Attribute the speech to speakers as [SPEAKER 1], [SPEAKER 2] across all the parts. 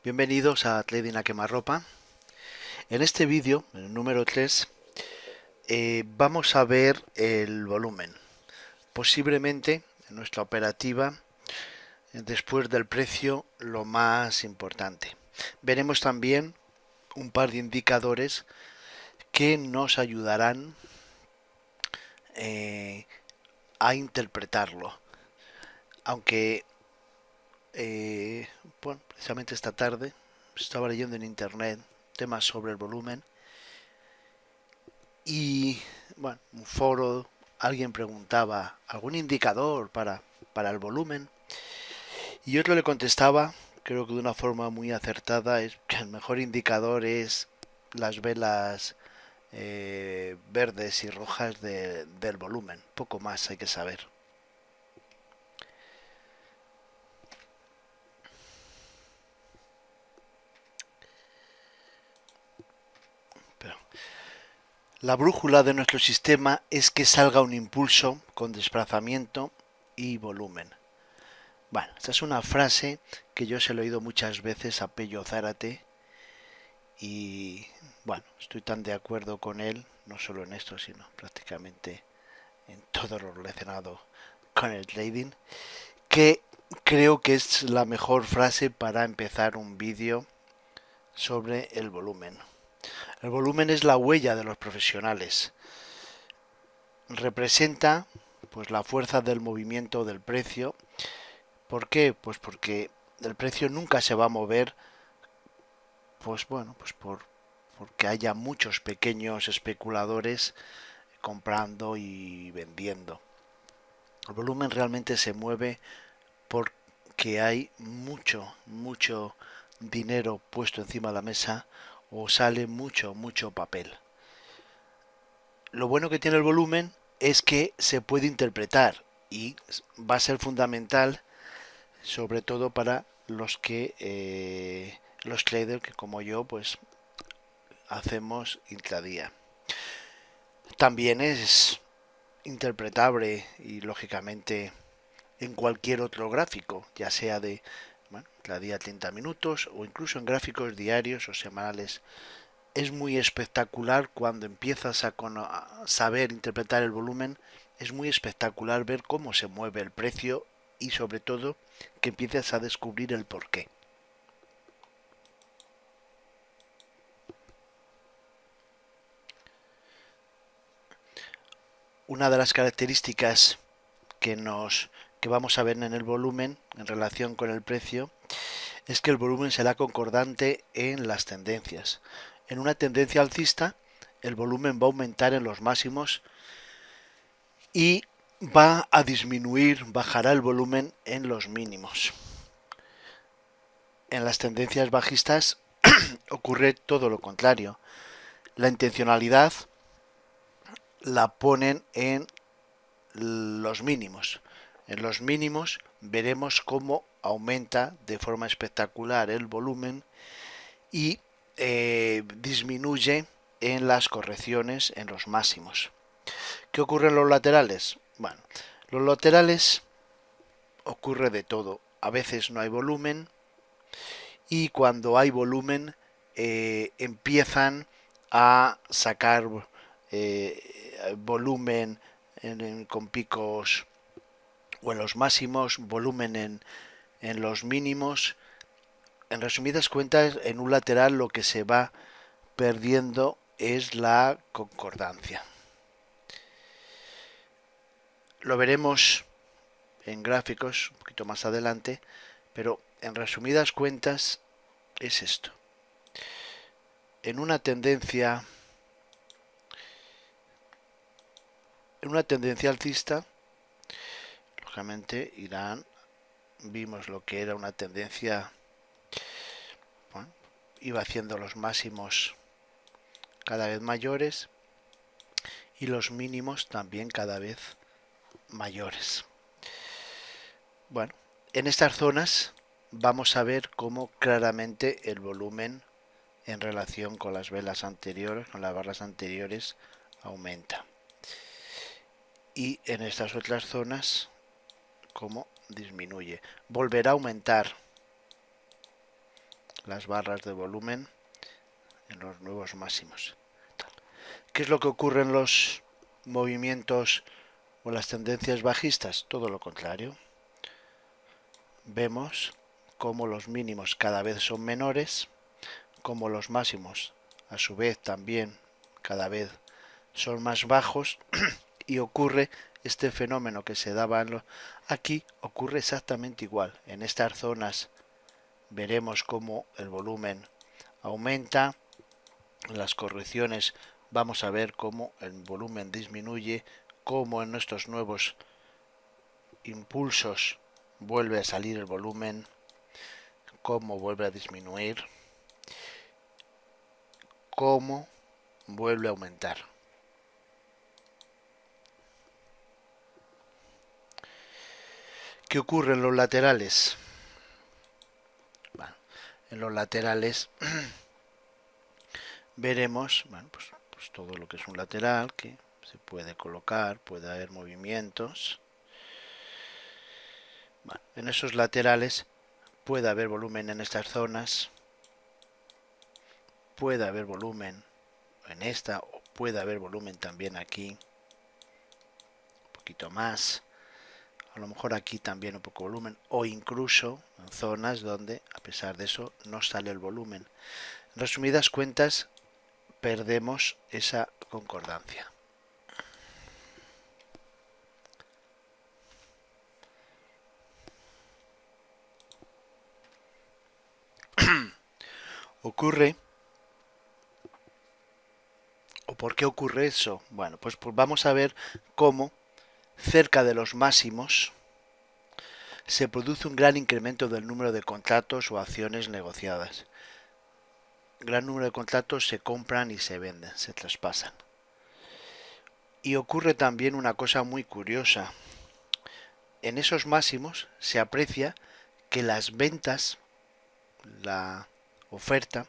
[SPEAKER 1] Bienvenidos a Trading a Quemarropa. En este vídeo, en el número 3, vamos a ver el volumen. Posiblemente en nuestra operativa, después del precio, lo más importante. Veremos también un par de indicadores que nos ayudarán a interpretarlo. Aunque, bueno, precisamente esta tarde estaba leyendo en internet temas sobre el volumen y, bueno, un foro, alguien preguntaba algún indicador para el volumen y otro le contestaba, creo que de una forma muy acertada, es que el mejor indicador es las velas verdes y rojas del volumen. Poco más hay que saber. Pero la brújula de nuestro sistema es que salga un impulso con desplazamiento y volumen. Bueno, esta es una frase que yo se lo he oído muchas veces a Pello Zárate y, bueno, estoy tan de acuerdo con él, no solo en esto, sino prácticamente en todo lo relacionado con el trading, que creo que es la mejor frase para empezar un vídeo sobre el volumen. El volumen es la huella de los profesionales. Representa pues la fuerza del movimiento del precio. ¿Por qué? Pues porque el precio nunca se va a mover, pues bueno, porque haya muchos pequeños especuladores comprando y vendiendo. El volumen realmente se mueve porque hay mucho dinero puesto encima de la mesa o sale mucho papel. Lo bueno que tiene el volumen es que se puede interpretar y va a ser fundamental, sobre todo para los traders que como yo pues hacemos intradía. También es interpretable y lógicamente en cualquier otro gráfico, ya sea de intradía 30 minutos o incluso en gráficos diarios o semanales. Es muy espectacular cuando empiezas a saber interpretar el volumen, es muy espectacular ver cómo se mueve el precio y sobre todo que empiezas a descubrir el porqué. Una de las características que vamos a ver en el volumen en relación con el precio es que el volumen será concordante en las tendencias. En una tendencia alcista, el volumen va a aumentar en los máximos y va a disminuir, bajará el volumen en los mínimos. En las tendencias bajistas ocurre todo lo contrario. La intencionalidad la ponen en los mínimos. En los mínimos veremos cómo aumenta de forma espectacular el volumen y disminuye en las correcciones en los máximos. ¿Qué ocurre en los laterales? Bueno, los laterales ocurre de todo. A veces no hay volumen y cuando hay volumen empiezan a sacar volumen con picos o en los máximos, volumen en los mínimos. En resumidas cuentas, en un lateral lo que se va perdiendo es la concordancia. Lo veremos en gráficos un poquito más adelante, pero en resumidas cuentas es esto. En una tendencia alcista, lógicamente vimos lo que era una tendencia, bueno, iba haciendo los máximos cada vez mayores y los mínimos también cada vez mayores. Bueno, en estas zonas vamos a ver cómo claramente el volumen en relación con las velas anteriores, con las barras anteriores, aumenta. Y en estas otras zonas, cómo disminuye. Volverá a aumentar las barras de volumen en los nuevos máximos. ¿Qué es lo que ocurre en los movimientos o las tendencias bajistas? Todo lo contrario. Vemos cómo los mínimos cada vez son menores, como los máximos a su vez también cada vez son más bajos y ocurre este fenómeno que se daba aquí, ocurre exactamente igual. En estas zonas veremos cómo el volumen aumenta, en las correcciones vamos a ver cómo el volumen disminuye, cómo en nuestros nuevos impulsos vuelve a salir el volumen, cómo vuelve a disminuir, cómo vuelve a aumentar. ¿Qué ocurre en los laterales? Bueno, en los laterales veremos pues todo lo que es un lateral, que se puede colocar, puede haber movimientos. Bueno, en esos laterales puede haber volumen en estas zonas, puede haber volumen en esta, o puede haber volumen también aquí, un poquito más, a lo mejor aquí también un poco volumen, o incluso en zonas donde a pesar de eso no sale el volumen. En resumidas cuentas, perdemos esa concordancia. Ocurre, o por qué ocurre eso. Bueno, pues vamos a ver cómo cerca de los máximos se produce un gran incremento del número de contratos o acciones negociadas. Gran número de contratos se compran y se venden, se traspasan. Y ocurre también una cosa muy curiosa. En esos máximos se aprecia que las ventas, la oferta,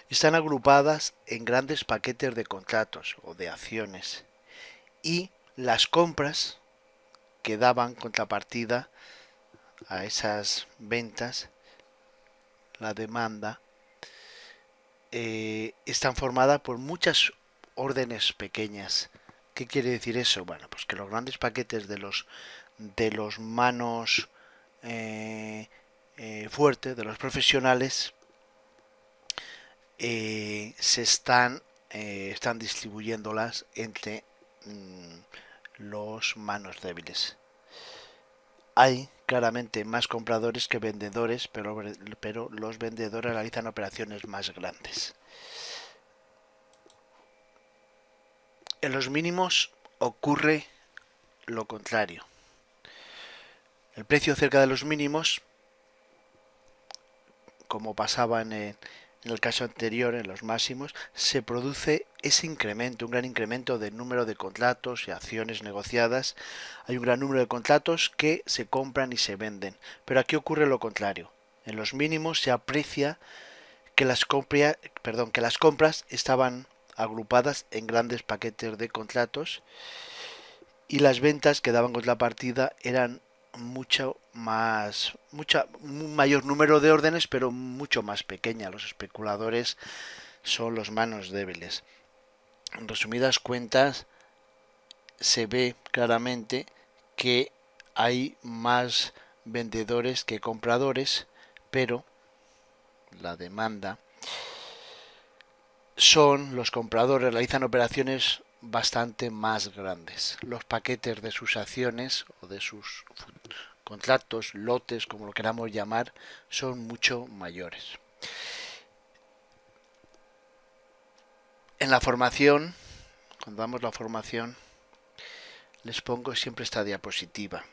[SPEAKER 1] están agrupadas en grandes paquetes de contratos o de acciones, y las compras que daban contrapartida a esas ventas, la demanda, están formadas por muchas órdenes pequeñas. ¿Qué quiere decir eso? Bueno, pues que los grandes paquetes de los manos fuertes, de los profesionales, están distribuyéndolas entre los manos débiles. Hay claramente más compradores que vendedores, pero los vendedores realizan operaciones más grandes. En los mínimos ocurre lo contrario. El precio cerca de los mínimos, como pasaba en el caso anterior, en los máximos, se produce ese incremento, un gran incremento del número de contratos y acciones negociadas. Hay un gran número de contratos que se compran y se venden. Pero aquí ocurre lo contrario. En los mínimos se aprecia que las compras estaban agrupadas en grandes paquetes de contratos, y las ventas que daban contrapartida eran un mayor número de órdenes, pero mucho más pequeña. Los especuladores son los manos débiles. En resumidas cuentas, se ve claramente que hay más vendedores que compradores, pero la demanda los compradores realizan operaciones bastante más grandes. Los paquetes de sus acciones o de sus contratos, lotes, como lo queramos llamar, son mucho mayores. En la formación, cuando damos la formación, les pongo siempre esta diapositiva.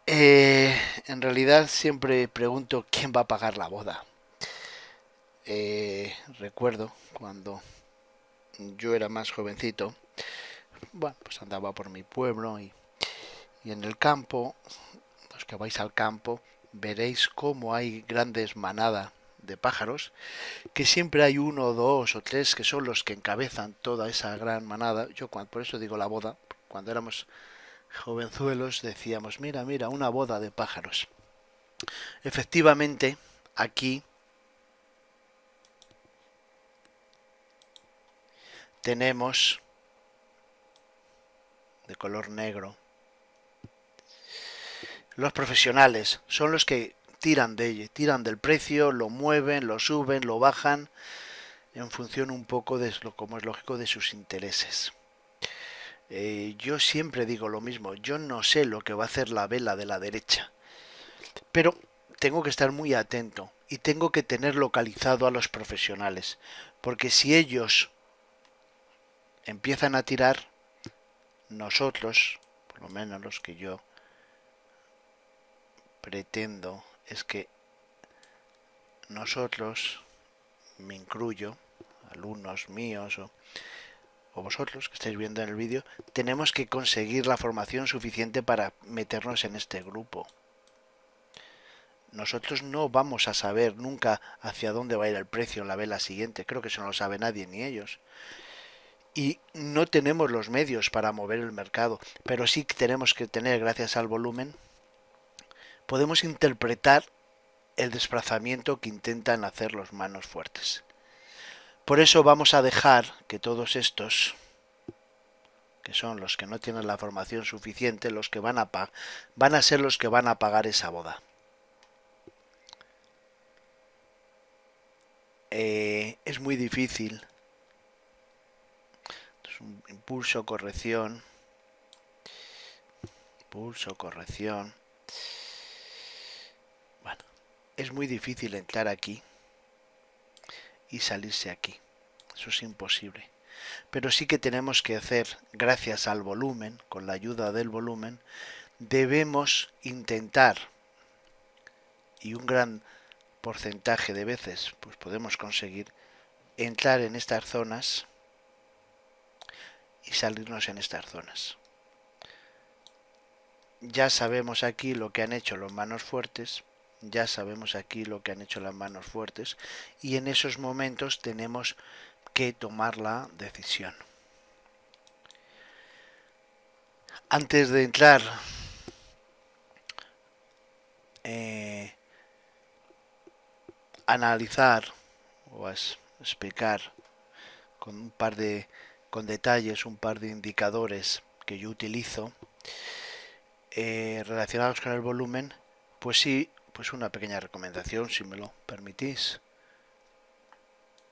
[SPEAKER 1] En realidad siempre pregunto quién va a pagar la boda. Recuerdo cuando yo era más jovencito, bueno, pues andaba por mi pueblo y en el campo, los que vais al campo, veréis cómo hay grandes manadas de pájaros, que siempre hay uno, dos o tres que son los que encabezan toda esa gran manada. Yo por eso digo la boda, cuando éramos jovenzuelos decíamos, mira, mira, una boda de pájaros. Efectivamente, aquí tenemos de color negro. Los profesionales son los que tiran del precio, lo mueven, lo suben, lo bajan en función un poco de lo como es lógico de sus intereses. Yo siempre digo lo mismo, yo no sé lo que va a hacer la vela de la derecha, pero tengo que estar muy atento y tengo que tener localizado a los profesionales, porque si ellos empiezan a tirar, nosotros, por lo menos los que yo pretendo, es que nosotros, me incluyo, alumnos míos o vosotros que estáis viendo en el vídeo, tenemos que conseguir la formación suficiente para meternos en este grupo. Nosotros no vamos a saber nunca hacia dónde va a ir el precio en la vela siguiente, creo que eso no lo sabe nadie ni ellos. Y no tenemos los medios para mover el mercado, pero sí que tenemos que tener, gracias al volumen, podemos interpretar el desplazamiento que intentan hacer los manos fuertes. Por eso vamos a dejar que todos estos, que son los que no tienen la formación suficiente, los que van a ser los que van a pagar esa boda. Es muy difícil. Es un impulso, corrección. Impulso, corrección. Bueno, es muy difícil entrar aquí y salirse aquí. Eso es imposible. Pero sí que tenemos que hacer, gracias al volumen, con la ayuda del volumen, debemos intentar, y un gran porcentaje de veces pues podemos conseguir entrar en estas zonas y salirnos en estas zonas. Ya sabemos aquí lo que han hecho los manos fuertes, ya sabemos aquí lo que han hecho las manos fuertes, y en esos momentos tenemos que tomar la decisión. Antes de entrar analizar o a explicar con detalles un par de indicadores que yo utilizo relacionados con el volumen, pues sí, pues una pequeña recomendación, si me lo permitís,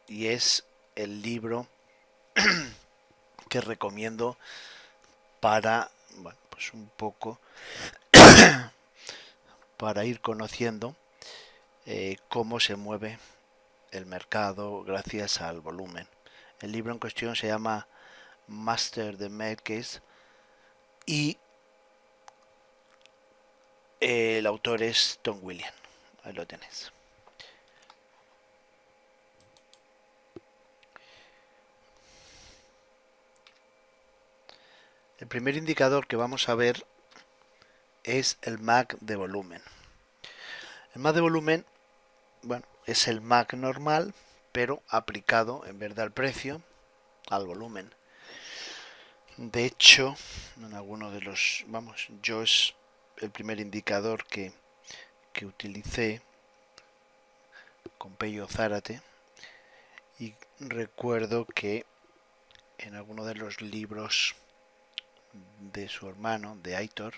[SPEAKER 1] y es el libro que recomiendo para, bueno, pues un poco para ir conociendo cómo se mueve el mercado gracias al volumen. El libro en cuestión se llama Master the Markets y el autor es Tom Williams. Ahí lo tenéis. El primer indicador que vamos a ver es el MAC de volumen. El MAC de volumen, bueno, es el MAC normal, pero aplicado en vez del precio al volumen. De hecho, en alguno de los, vamos, yo es el primer indicador que utilicé con Pello Zárate, y recuerdo que en alguno de los libros de su hermano, de Aitor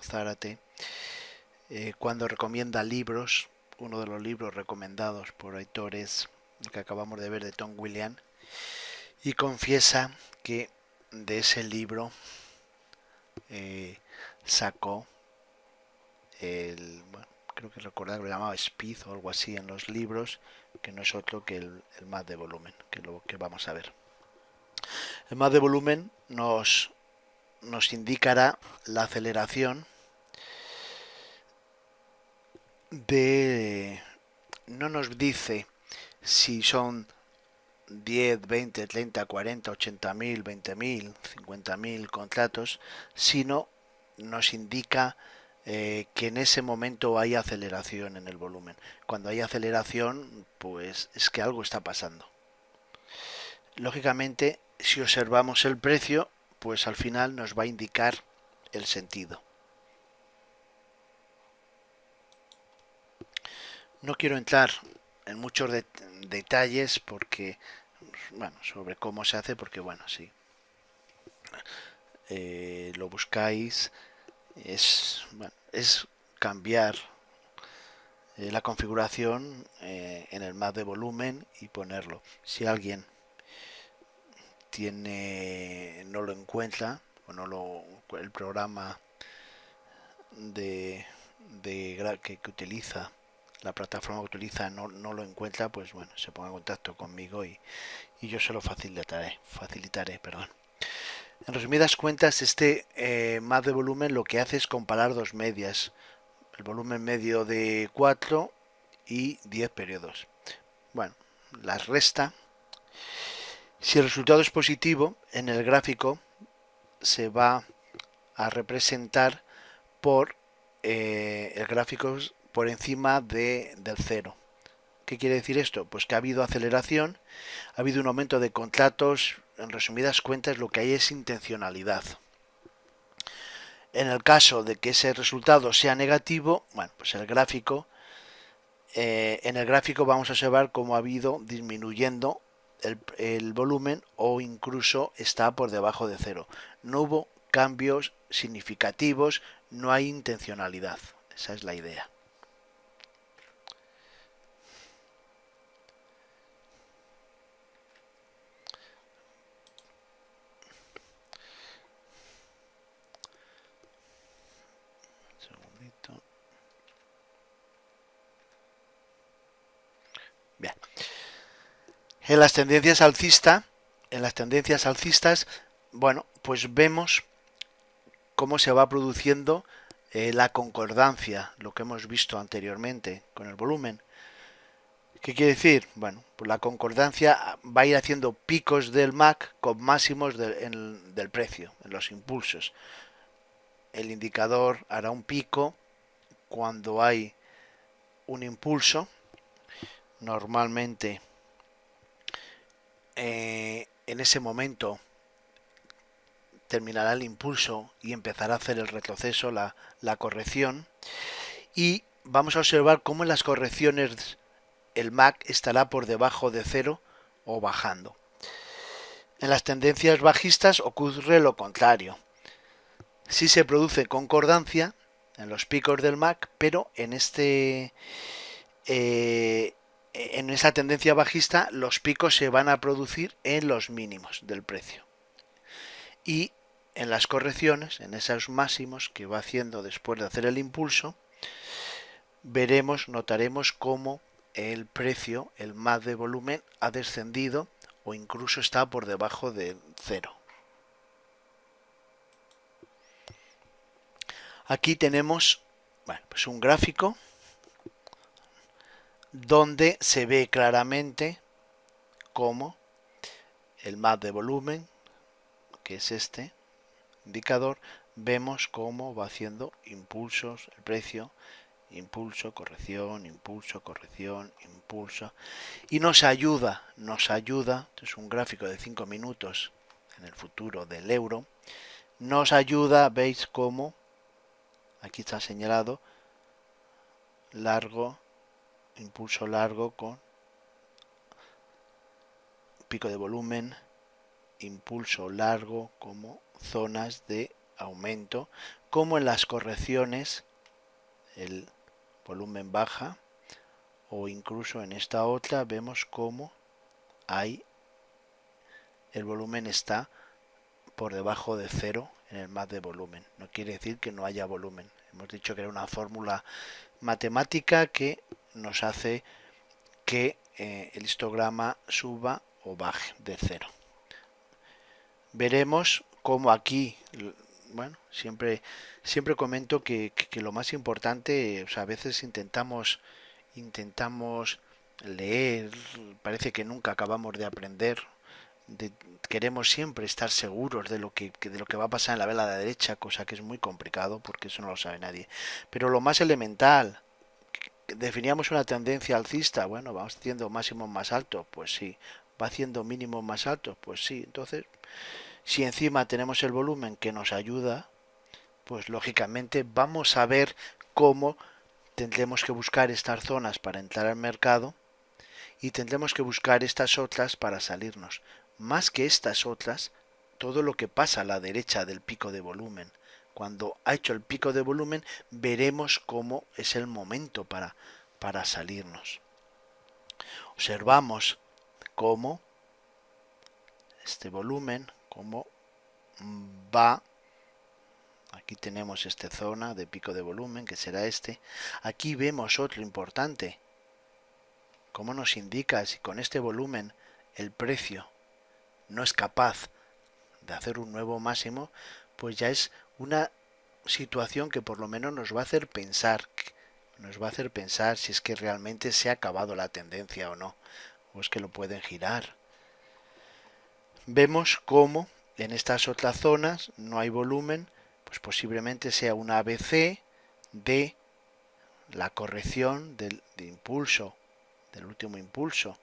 [SPEAKER 1] Zárate, cuando recomienda libros, uno de los libros recomendados por Aitor es el que acabamos de ver de Tom Williams, y confiesa que de ese libro sacó bueno, creo que recordar que lo llamaba Speed o algo así en los libros, que no es otro que el MAC de volumen, que es lo que vamos a ver. El MAC de volumen nos indicará la aceleración de, no nos dice si son 10, 20, 30, 40, 80.000, 20.000, 50.000 contratos, sino nos indica que en ese momento hay aceleración en el volumen. Cuando hay aceleración, pues es que algo está pasando. Lógicamente, si observamos el precio, pues al final nos va a indicar el sentido. No quiero entrar en muchos detalles porque, bueno, sobre cómo se hace, porque bueno, sí, lo buscáis, bueno, es cambiar la configuración en el map de volumen y ponerlo. Si alguien no lo encuentra o el programa que utiliza la plataforma que utiliza no lo encuentra, pues bueno, se ponga en contacto conmigo y yo se lo facilitaré, perdón. En resumidas cuentas, este map de volumen lo que hace es comparar dos medias, el volumen medio de 4 y 10 periodos. Bueno, las resta. Si el resultado es positivo, en el gráfico se va a representar por el gráfico por encima del cero. ¿Qué quiere decir esto? Pues que ha habido aceleración, ha habido un aumento de contratos, en resumidas cuentas lo que hay es intencionalidad. En el caso de que ese resultado sea negativo, bueno, pues en el gráfico vamos a observar cómo ha habido disminuyendo el volumen o incluso está por debajo de cero. No hubo cambios significativos, no hay intencionalidad. Esa es la idea. Bien. En las tendencias alcistas, bueno, pues vemos cómo se va produciendo la concordancia, lo que hemos visto anteriormente con el volumen. ¿Qué quiere decir? Bueno, pues la concordancia va a ir haciendo picos del MAC con máximos del precio, en los impulsos. El indicador hará un pico cuando hay un impulso, normalmente en ese momento terminará el impulso y empezará a hacer el retroceso, la corrección, y vamos a observar cómo en las correcciones el MAC estará por debajo de cero o bajando. En las tendencias bajistas ocurre lo contrario. Sí se produce concordancia en los picos del MAC, pero en esa tendencia bajista los picos se van a producir en los mínimos del precio. Y en las correcciones, en esos máximos que va haciendo después de hacer el impulso, notaremos cómo el precio, el MAC de volumen, ha descendido o incluso está por debajo de cero. Aquí tenemos, bueno, pues un gráfico donde se ve claramente cómo el MAC de volumen, que es este indicador, vemos cómo va haciendo impulsos el precio, impulso, corrección, impulso, corrección, impulso, y nos ayuda, es un gráfico de 5 minutos en el futuro del euro, nos ayuda, veis cómo, aquí está señalado, largo, impulso largo con pico de volumen, impulso largo como zonas de aumento, como en las correcciones el volumen baja, o incluso en esta otra vemos cómo el volumen está por debajo de cero en el MAC de volumen. No quiere decir que no haya volumen. Hemos dicho que era una fórmula matemática que nos hace que el histograma suba o baje de cero. Veremos cómo aquí, bueno, siempre comento que lo más importante, o sea, a veces intentamos leer, parece que nunca acabamos de aprender, queremos siempre estar seguros de lo que va a pasar en la vela de la derecha, cosa que es muy complicado porque eso no lo sabe nadie. Pero lo más elemental, definíamos una tendencia alcista, bueno, vamos haciendo máximos más altos, pues sí, va haciendo mínimos más altos, pues sí. Entonces, si encima tenemos el volumen que nos ayuda, pues lógicamente vamos a ver cómo tendremos que buscar estas zonas para entrar al mercado y tendremos que buscar estas otras para salirnos. Más que estas otras, todo lo que pasa a la derecha del pico de volumen. Cuando ha hecho el pico de volumen, veremos cómo es el momento para salirnos. Observamos cómo este volumen, cómo va. Aquí tenemos esta zona de pico de volumen, que será este. Aquí vemos otro importante. Cómo nos indica si con este volumen el precio no es capaz de hacer un nuevo máximo, pues ya es una situación que por lo menos nos va a hacer pensar si es que realmente se ha acabado la tendencia o no, o es que lo pueden girar. Vemos cómo en estas otras zonas no hay volumen, pues posiblemente sea un ABC de la corrección del impulso, del último impulso.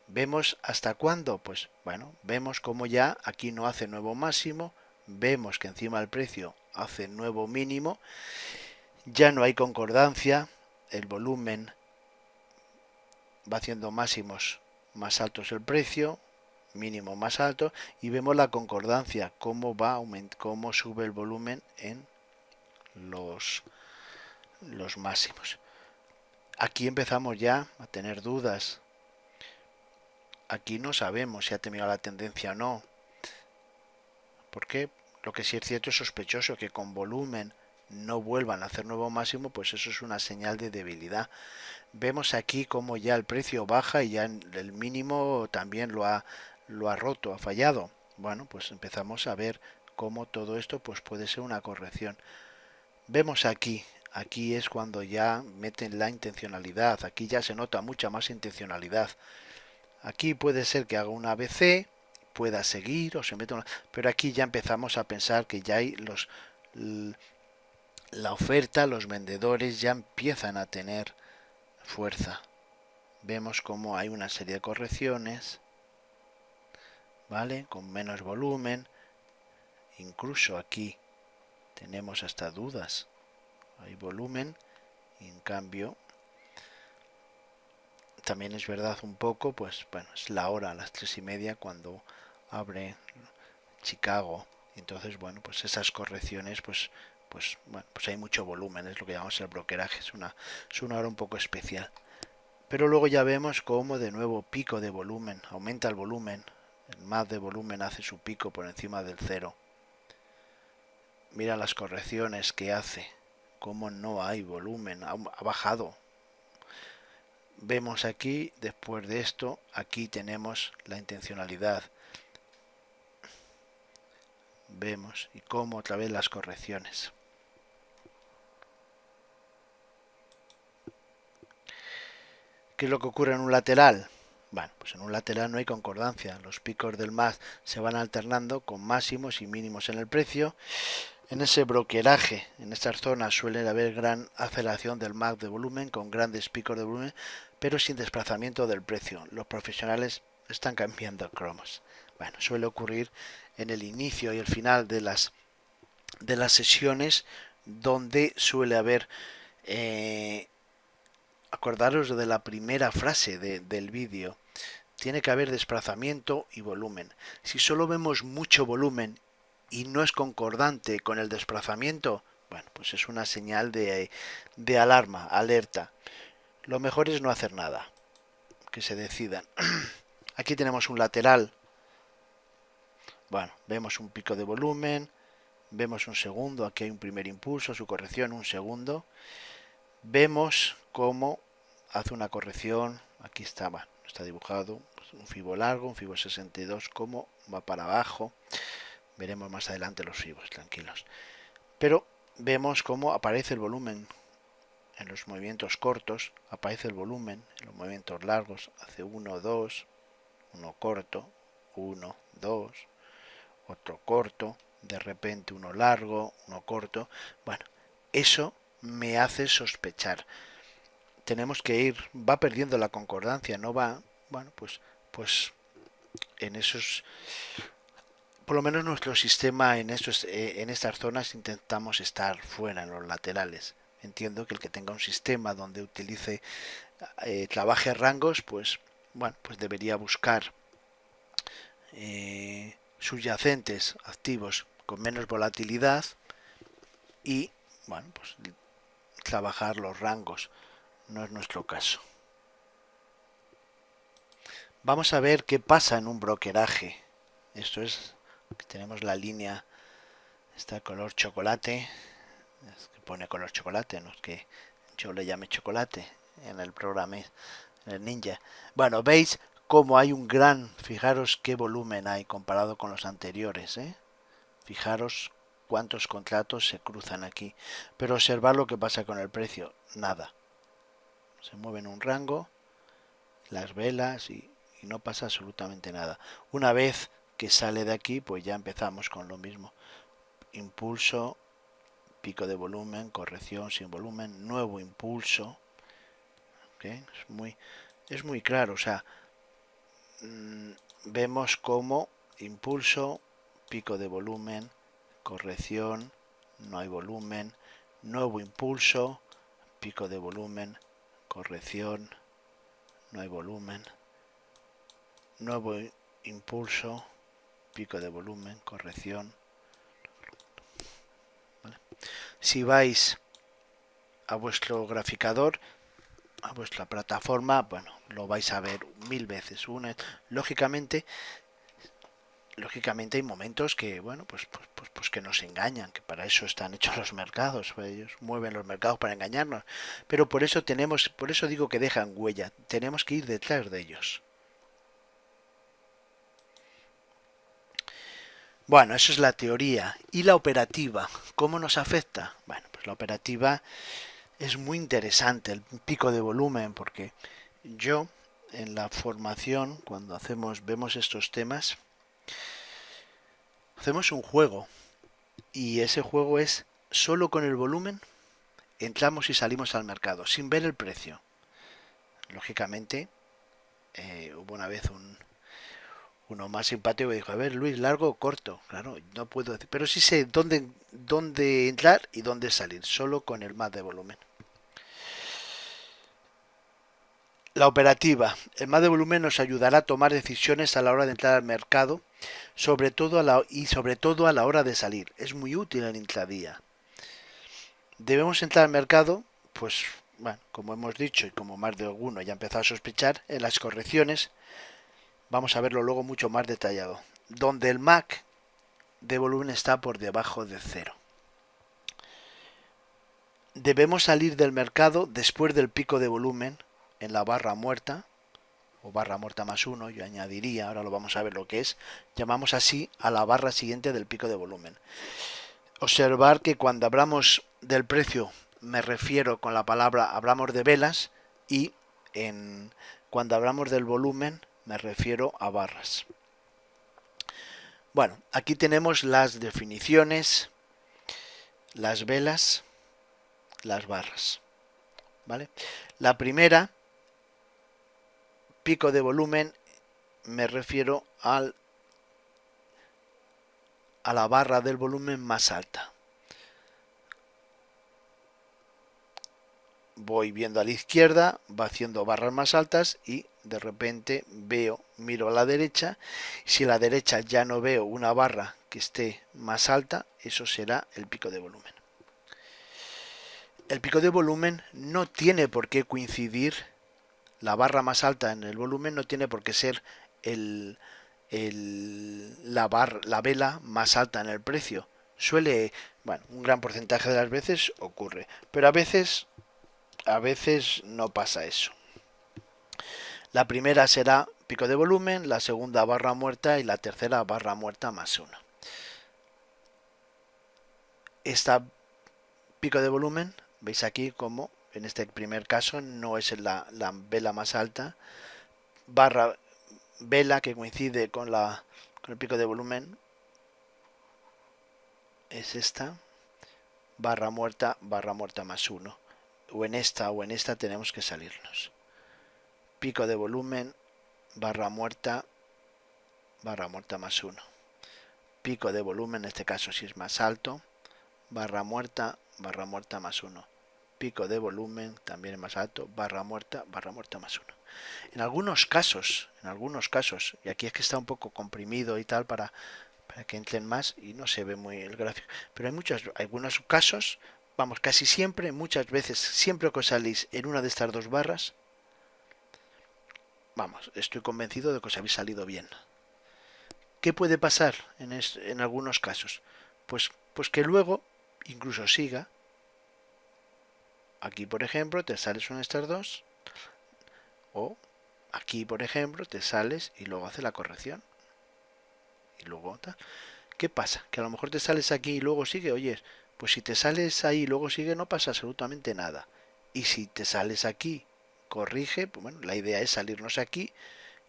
[SPEAKER 1] ¿Vemos hasta cuándo? Pues bueno, vemos como ya aquí no hace nuevo máximo, vemos que encima el precio hace nuevo mínimo, ya no hay concordancia, el volumen va haciendo máximos más altos el precio, mínimo más alto, y vemos la concordancia, cómo cómo sube el volumen en los máximos. Aquí empezamos ya a tener dudas. Aquí no sabemos si ha terminado la tendencia o no. Porque lo que sí es cierto es sospechoso que con volumen no vuelvan a hacer nuevo máximo, pues eso es una señal de debilidad. Vemos aquí como ya el precio baja y ya el mínimo también lo ha roto, ha fallado. Bueno, pues empezamos a ver cómo todo esto pues puede ser una corrección. Vemos aquí es cuando ya meten la intencionalidad, aquí ya se nota mucha más intencionalidad. Aquí puede ser que haga un ABC, pueda seguir o se meta una... Pero aquí ya empezamos a pensar que ya hay la oferta, los vendedores ya empiezan a tener fuerza. Vemos como hay una serie de correcciones, ¿vale? Con menos volumen. Incluso aquí tenemos hasta dudas. Hay volumen y en cambio también es verdad un poco, pues bueno, es la hora a las 3:30 cuando abre Chicago. Entonces, bueno, pues esas correcciones, pues bueno, pues hay mucho volumen, es lo que llamamos el brokeraje, es una hora un poco especial. Pero luego ya vemos cómo de nuevo pico de volumen, aumenta el volumen, el MAD de volumen hace su pico por encima del cero. Mira las correcciones que hace, cómo no hay volumen, ha bajado. Vemos aquí, después de esto, aquí tenemos la intencionalidad. Vemos y cómo otra vez las correcciones. ¿Qué es lo que ocurre en un lateral? Bueno, pues en un lateral no hay concordancia. Los picos del MAD se van alternando con máximos y mínimos en el precio. En ese brokeraje, en estas zonas suele haber gran aceleración del MAD de volumen con grandes picos de volumen, pero sin desplazamiento del precio. Los profesionales están cambiando cromos. Bueno, suele ocurrir en el inicio y el final de las sesiones donde suele haber acordaros de la primera frase del vídeo. Tiene que haber desplazamiento y volumen. Si solo vemos mucho volumen y no es concordante con el desplazamiento, bueno, pues es una señal de alarma, alerta. Lo mejor es no hacer nada, que se decidan. Aquí tenemos un lateral. Bueno, vemos un pico de volumen, vemos un segundo, aquí hay un primer impulso, su corrección, un segundo. Vemos cómo hace una corrección, aquí está, bueno, está dibujado, un fibo largo, un fibo 62, cómo va para abajo. Veremos más adelante los fibos, tranquilos. Pero vemos cómo aparece el volumen en los movimientos cortos, aparece el volumen en los movimientos largos, hace 1, 2, uno corto, 1, 2, otro corto, de repente uno largo, uno corto. Bueno, eso me hace sospechar. Tenemos que ir, va perdiendo la concordancia, no va, bueno, pues en esos por lo menos nuestro sistema en estas zonas intentamos estar fuera en los laterales. Entiendo que el que tenga un sistema donde utilice, trabaje rangos, pues bueno, pues debería buscar subyacentes activos con menos volatilidad y bueno, pues trabajar los rangos. No es nuestro caso. Vamos a ver qué pasa en un brokeraje. Esto es, tenemos la línea, está color chocolate, es que pone color chocolate, no es que yo le llame chocolate en el programa, en el Ninja. Bueno, veis cómo hay un gran, fijaros qué volumen hay comparado con los anteriores, ¿eh? Fijaros cuántos contratos se cruzan aquí. Pero observad lo que pasa con el precio, nada. Se mueve en un rango, las velas y no pasa absolutamente nada. Una vez que sale de aquí, pues ya empezamos con lo mismo. Impulso, pico de volumen, corrección sin volumen, nuevo impulso. ¿Okay? Es muy claro, o sea, vemos como impulso, pico de volumen, corrección, no hay volumen, nuevo impulso, pico de volumen, corrección, no hay volumen, nuevo impulso, pico de volumen, corrección. ¿Vale? Si vais a vuestro graficador, a vuestra plataforma, bueno, lo vais a ver 1000 veces. Lógicamente hay momentos que, bueno, pues que nos engañan, que para eso están hechos los mercados, pues ellos mueven los mercados para engañarnos. Pero por eso digo que dejan huella, tenemos que ir detrás de ellos. Bueno, eso es la teoría. ¿Y la operativa? ¿Cómo nos afecta? Bueno, pues la operativa es muy interesante, el pico de volumen, porque yo en la formación, cuando vemos estos temas, hacemos un juego. Y ese juego es solo con el volumen entramos y salimos al mercado, sin ver el precio. Lógicamente, hubo una vez uno más simpático que dijo, a ver Luis, largo o corto. Claro, no puedo decir, pero sí sé dónde entrar y dónde salir, solo con el más de volumen. La operativa. El más de volumen nos ayudará a tomar decisiones a la hora de entrar al mercado, sobre todo a la hora de salir. Es muy útil en intradía. Debemos entrar al mercado, pues, bueno, como hemos dicho y como más de alguno ya ha empezado a sospechar, en las correcciones, vamos a verlo luego mucho más detallado, donde el MAC de volumen está por debajo de 0. Debemos salir del mercado después del pico de volumen en la barra muerta, o barra muerta más 1, yo añadiría, ahora lo vamos a ver lo que es, llamamos así a la barra siguiente del pico de volumen. Observar que cuando hablamos del precio, me refiero con la palabra, hablamos de velas, y cuando hablamos del volumen, me refiero a barras. Bueno, aquí tenemos las definiciones, las velas, las barras. ¿Vale? La primera, pico de volumen, me refiero a la barra del volumen más alta. Voy viendo a la izquierda, va haciendo barras más altas y de repente miro a la derecha. Si a la derecha ya no veo una barra que esté más alta, eso será el pico de volumen. El pico de volumen no tiene por qué coincidir, la barra más alta en el volumen no tiene por qué ser la vela más alta en el precio. Bueno, un gran porcentaje de las veces ocurre, pero a veces no pasa eso. La primera será pico de volumen, la segunda barra muerta y la tercera barra muerta más 1. Esta pico de volumen, veis aquí como en este primer caso no es la vela más alta, vela que coincide con el pico de volumen es esta, barra muerta más 1. O en esta tenemos que salirnos. Pico de volumen, barra muerta más 1. pico de volumen, en este caso si es más alto, barra muerta más 1. Pico de volumen también es más alto, barra muerta más 1. En algunos casos, y aquí es que está un poco comprimido y tal para que entren más y no se ve muy el gráfico, pero hay algunos casos, vamos, casi siempre, muchas veces, siempre que os salís en una de estas dos barras, vamos, estoy convencido de que os habéis salido bien. ¿Qué puede pasar en algunos casos? Pues que luego incluso siga. Aquí, por ejemplo, te sales una de estas dos, o aquí, por ejemplo, te sales y luego hace la corrección. Y luego tal. ¿Qué pasa? Que a lo mejor te sales aquí y luego sigue. Oye, pues si te sales ahí y luego sigue, no pasa absolutamente nada. Y si te sales aquí, corrige, pues bueno, la idea es salirnos aquí,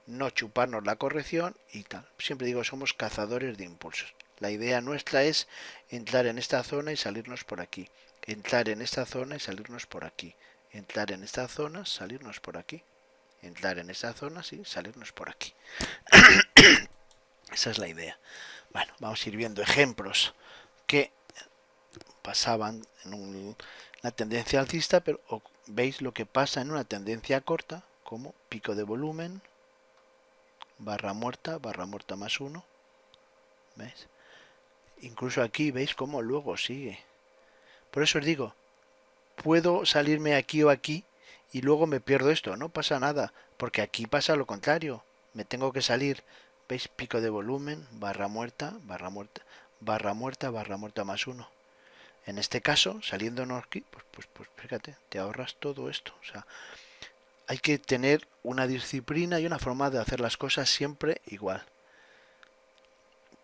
[SPEAKER 1] no chuparnos la corrección y tal. Siempre digo, somos cazadores de impulsos. La idea nuestra es entrar en esta zona y salirnos por aquí. Entrar en esta zona y salirnos por aquí. Entrar en esta zona, salirnos por aquí. Entrar en esta zona, sí, salirnos por aquí. Esa es la idea. Bueno, vamos a ir viendo ejemplos que pasaban en una tendencia alcista, pero veis lo que pasa en una tendencia corta, como pico de volumen, barra muerta más 1. ¿Veis? Incluso aquí veis cómo luego sigue. Por eso os digo, puedo salirme aquí o aquí y luego me pierdo esto. No pasa nada, porque aquí pasa lo contrario. Me tengo que salir. ¿Veis? Pico de volumen, barra muerta más 1. En este caso, saliéndonos aquí, pues fíjate, te ahorras todo esto. O sea, hay que tener una disciplina y una forma de hacer las cosas siempre igual.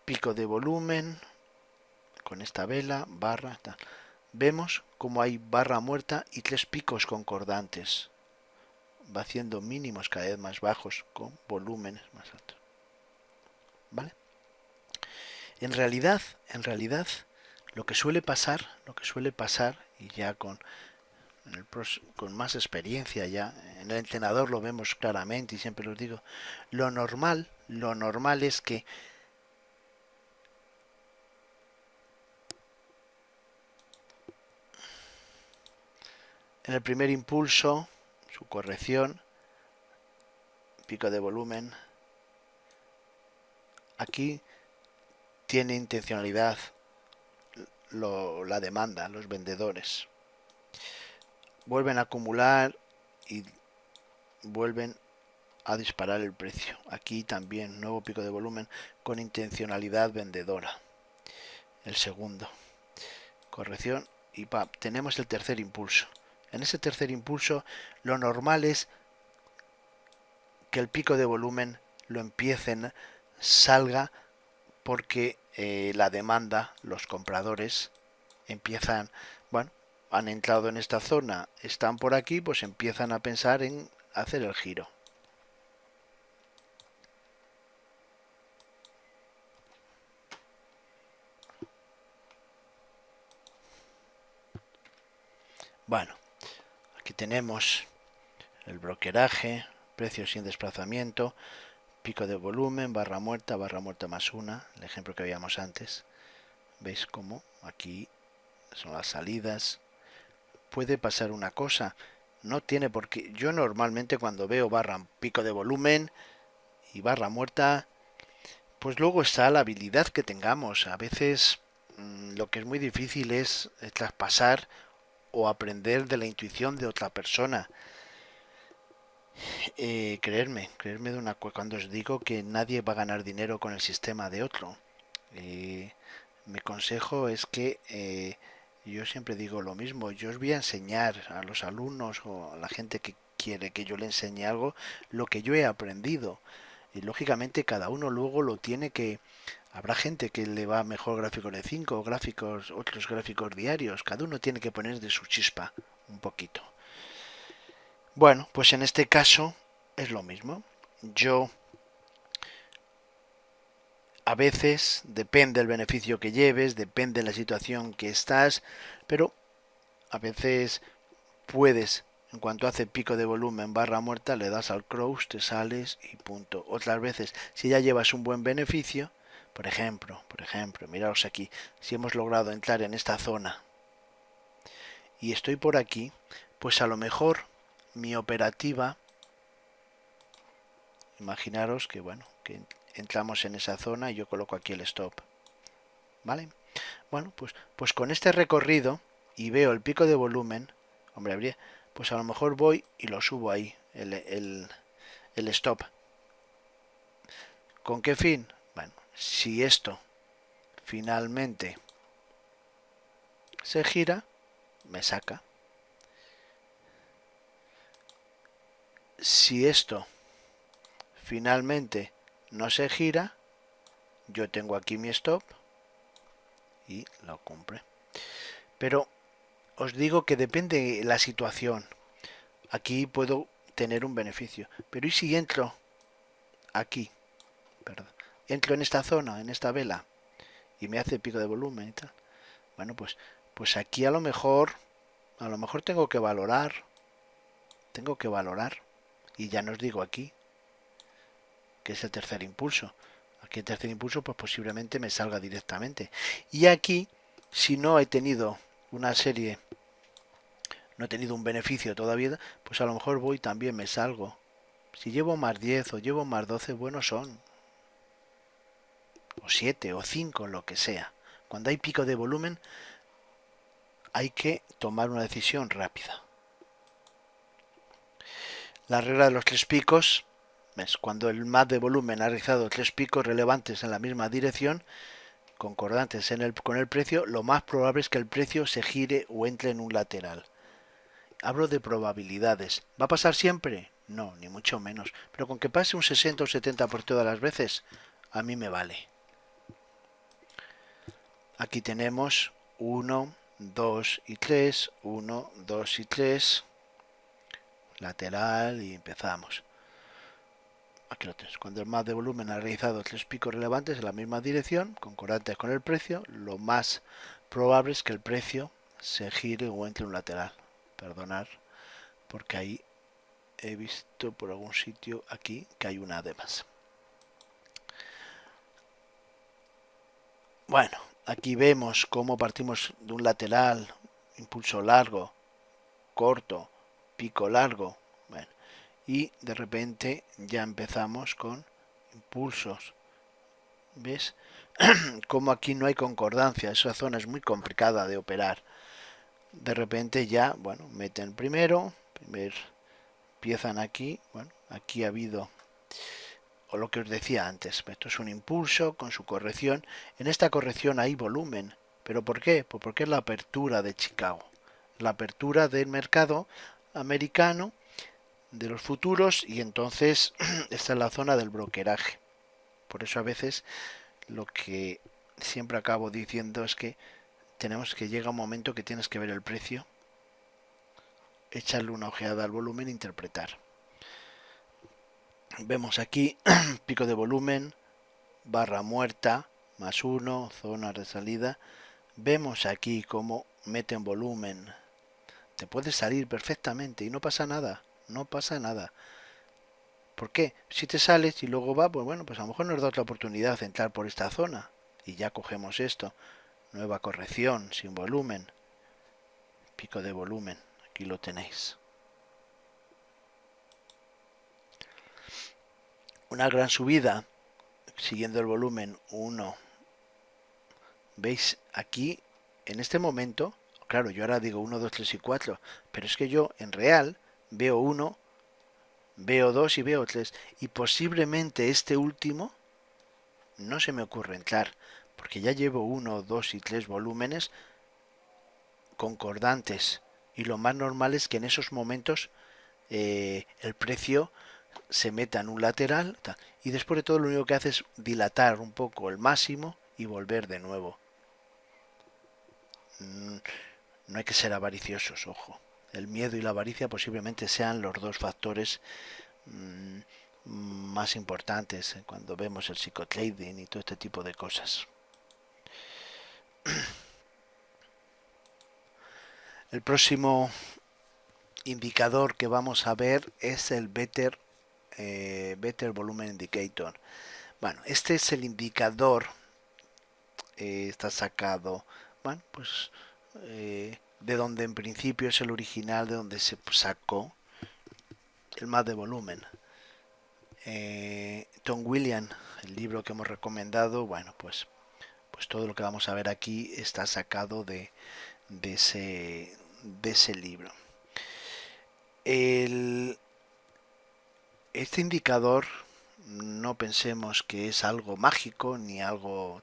[SPEAKER 1] Pico de volumen, con esta vela, barra, tal. Vemos como hay barra muerta y 3 picos concordantes. Va haciendo mínimos cada vez más bajos con volúmenes más altos. ¿Vale? En realidad, lo que suele pasar, y ya con más experiencia ya, en el entrenador lo vemos claramente y siempre os digo, lo normal es que en el primer impulso, su corrección, pico de volumen, aquí tiene intencionalidad la demanda, los vendedores. Vuelven a acumular y vuelven a disparar el precio. Aquí también nuevo pico de volumen con intencionalidad vendedora. El segundo. Corrección y tenemos el tercer impulso. En ese tercer impulso lo normal es que el pico de volumen lo empiecen, salga porque la demanda, los compradores empiezan, bueno, han entrado en esta zona, están por aquí, pues empiezan a pensar en hacer el giro. Bueno, aquí tenemos el brokeraje, precios sin desplazamiento, pico de volumen, barra muerta más 1, el ejemplo que veíamos antes. ¿Veis cómo aquí son las salidas? Puede pasar una cosa, no tiene por qué. Yo normalmente cuando veo barra pico de volumen y barra muerta, pues luego está la habilidad que tengamos. A veces lo que es muy difícil es traspasar o aprender de la intuición de otra persona. Creerme de una cosa cuando os digo que nadie va a ganar dinero con el sistema de otro. Mi consejo es que yo siempre digo lo mismo. Yo os voy a enseñar a los alumnos o a la gente que quiere que yo le enseñe algo lo que yo he aprendido. Y lógicamente cada uno luego lo tiene que. Habrá gente que le va mejor gráficos de 5, otros gráficos diarios. Cada uno tiene que poner de su chispa un poquito. Bueno, pues en este caso es lo mismo. Yo a veces, depende del beneficio que lleves, depende de la situación que estás, pero a veces puedes, en cuanto hace pico de volumen barra muerta, le das al cross, te sales y punto. Otras veces, si ya llevas un buen beneficio, Por ejemplo, miraos aquí, si hemos logrado entrar en esta zona y estoy por aquí, pues a lo mejor mi operativa, imaginaros que bueno, que entramos en esa zona y yo coloco aquí el stop, ¿vale? Bueno, pues con este recorrido y veo el pico de volumen, hombre, habría, pues a lo mejor voy y lo subo ahí, el stop. ¿Con qué fin? Bueno, si esto finalmente se gira, me saca. Si esto finalmente no se gira, yo tengo aquí mi stop y lo cumple. Pero os digo que depende de la situación. Aquí puedo tener un beneficio. Pero ¿y si entro aquí? Perdón. Entro en esta zona, en esta vela, y me hace pico de volumen y tal. Bueno, pues aquí a lo mejor tengo que valorar. Y ya no os digo aquí, que es el tercer impulso. Aquí el tercer impulso pues posiblemente me salga directamente. Y aquí, si no he tenido una serie, no he tenido un beneficio todavía, pues a lo mejor voy también me salgo. Si llevo más 10 o llevo más 12, buenos son. O 7 o 5, lo que sea. Cuando hay pico de volumen, hay que tomar una decisión rápida. La regla de los 3 picos es cuando el MAD de volumen ha realizado 3 picos relevantes en la misma dirección, concordantes con el precio, lo más probable es que el precio se gire o entre en un lateral. Hablo de probabilidades. ¿Va a pasar siempre? No, ni mucho menos. Pero con que pase un 60 o 70% de las veces, a mí me vale. Aquí tenemos 1, 2 y 3, 1, 2 y 3, lateral y empezamos. Aquí lo tienes. Cuando el MAD de volumen ha realizado 3 picos relevantes en la misma dirección, concordantes con el precio, lo más probable es que el precio se gire o entre un lateral. Perdonad, porque ahí he visto por algún sitio aquí que hay una de más. Bueno, aquí vemos cómo partimos de un lateral, impulso largo, corto, pico largo, bueno, y de repente ya empezamos con impulsos. ¿Ves? Como aquí no hay concordancia, esa zona es muy complicada de operar. De repente ya, bueno, meten primero, empiezan aquí, bueno, aquí ha habido, o lo que os decía antes, esto es un impulso con su corrección. En esta corrección hay volumen, ¿pero por qué? Pues porque es la apertura de Chicago, la apertura del mercado americano de los futuros, y entonces esta es la zona del brokeraje. Por eso a veces lo que siempre acabo diciendo es que tenemos que llegar un momento que tienes que ver el precio, echarle una ojeada al volumen e interpretar. Vemos aquí pico de volumen, barra muerta, más 1, zona de salida. Vemos aquí cómo meten volumen. Te puedes salir perfectamente y no pasa nada, no pasa nada. ¿Por qué? Si te sales y luego va, pues bueno, pues a lo mejor nos da otra oportunidad de entrar por esta zona. Y ya cogemos esto. Nueva corrección, sin volumen. Pico de volumen, aquí lo tenéis. Una gran subida, siguiendo el volumen 1. ¿Veis? Aquí, en este momento, claro, yo ahora digo 1, 2, 3 y 4, pero es que yo en real veo 1, veo 2 y veo 3. Y posiblemente este último no se me ocurre entrar, porque ya llevo 1, 2 y 3 volúmenes concordantes. Y lo más normal es que en esos momentos el precio se meta en un lateral y después de todo lo único que hace es dilatar un poco el máximo y volver de nuevo. No hay que ser avariciosos, ojo. El miedo y la avaricia posiblemente sean los dos factores más importantes cuando vemos el psicotrading y todo este tipo de cosas. El próximo indicador que vamos a ver es el Better Volume Indicator. Bueno, este es el indicador está sacado, bueno, pues de donde en principio es el original, de donde se sacó el más de volumen. Tom Williams, el libro que hemos recomendado, bueno, pues todo lo que vamos a ver aquí está sacado de ese libro. Este indicador no pensemos que es algo mágico ni algo...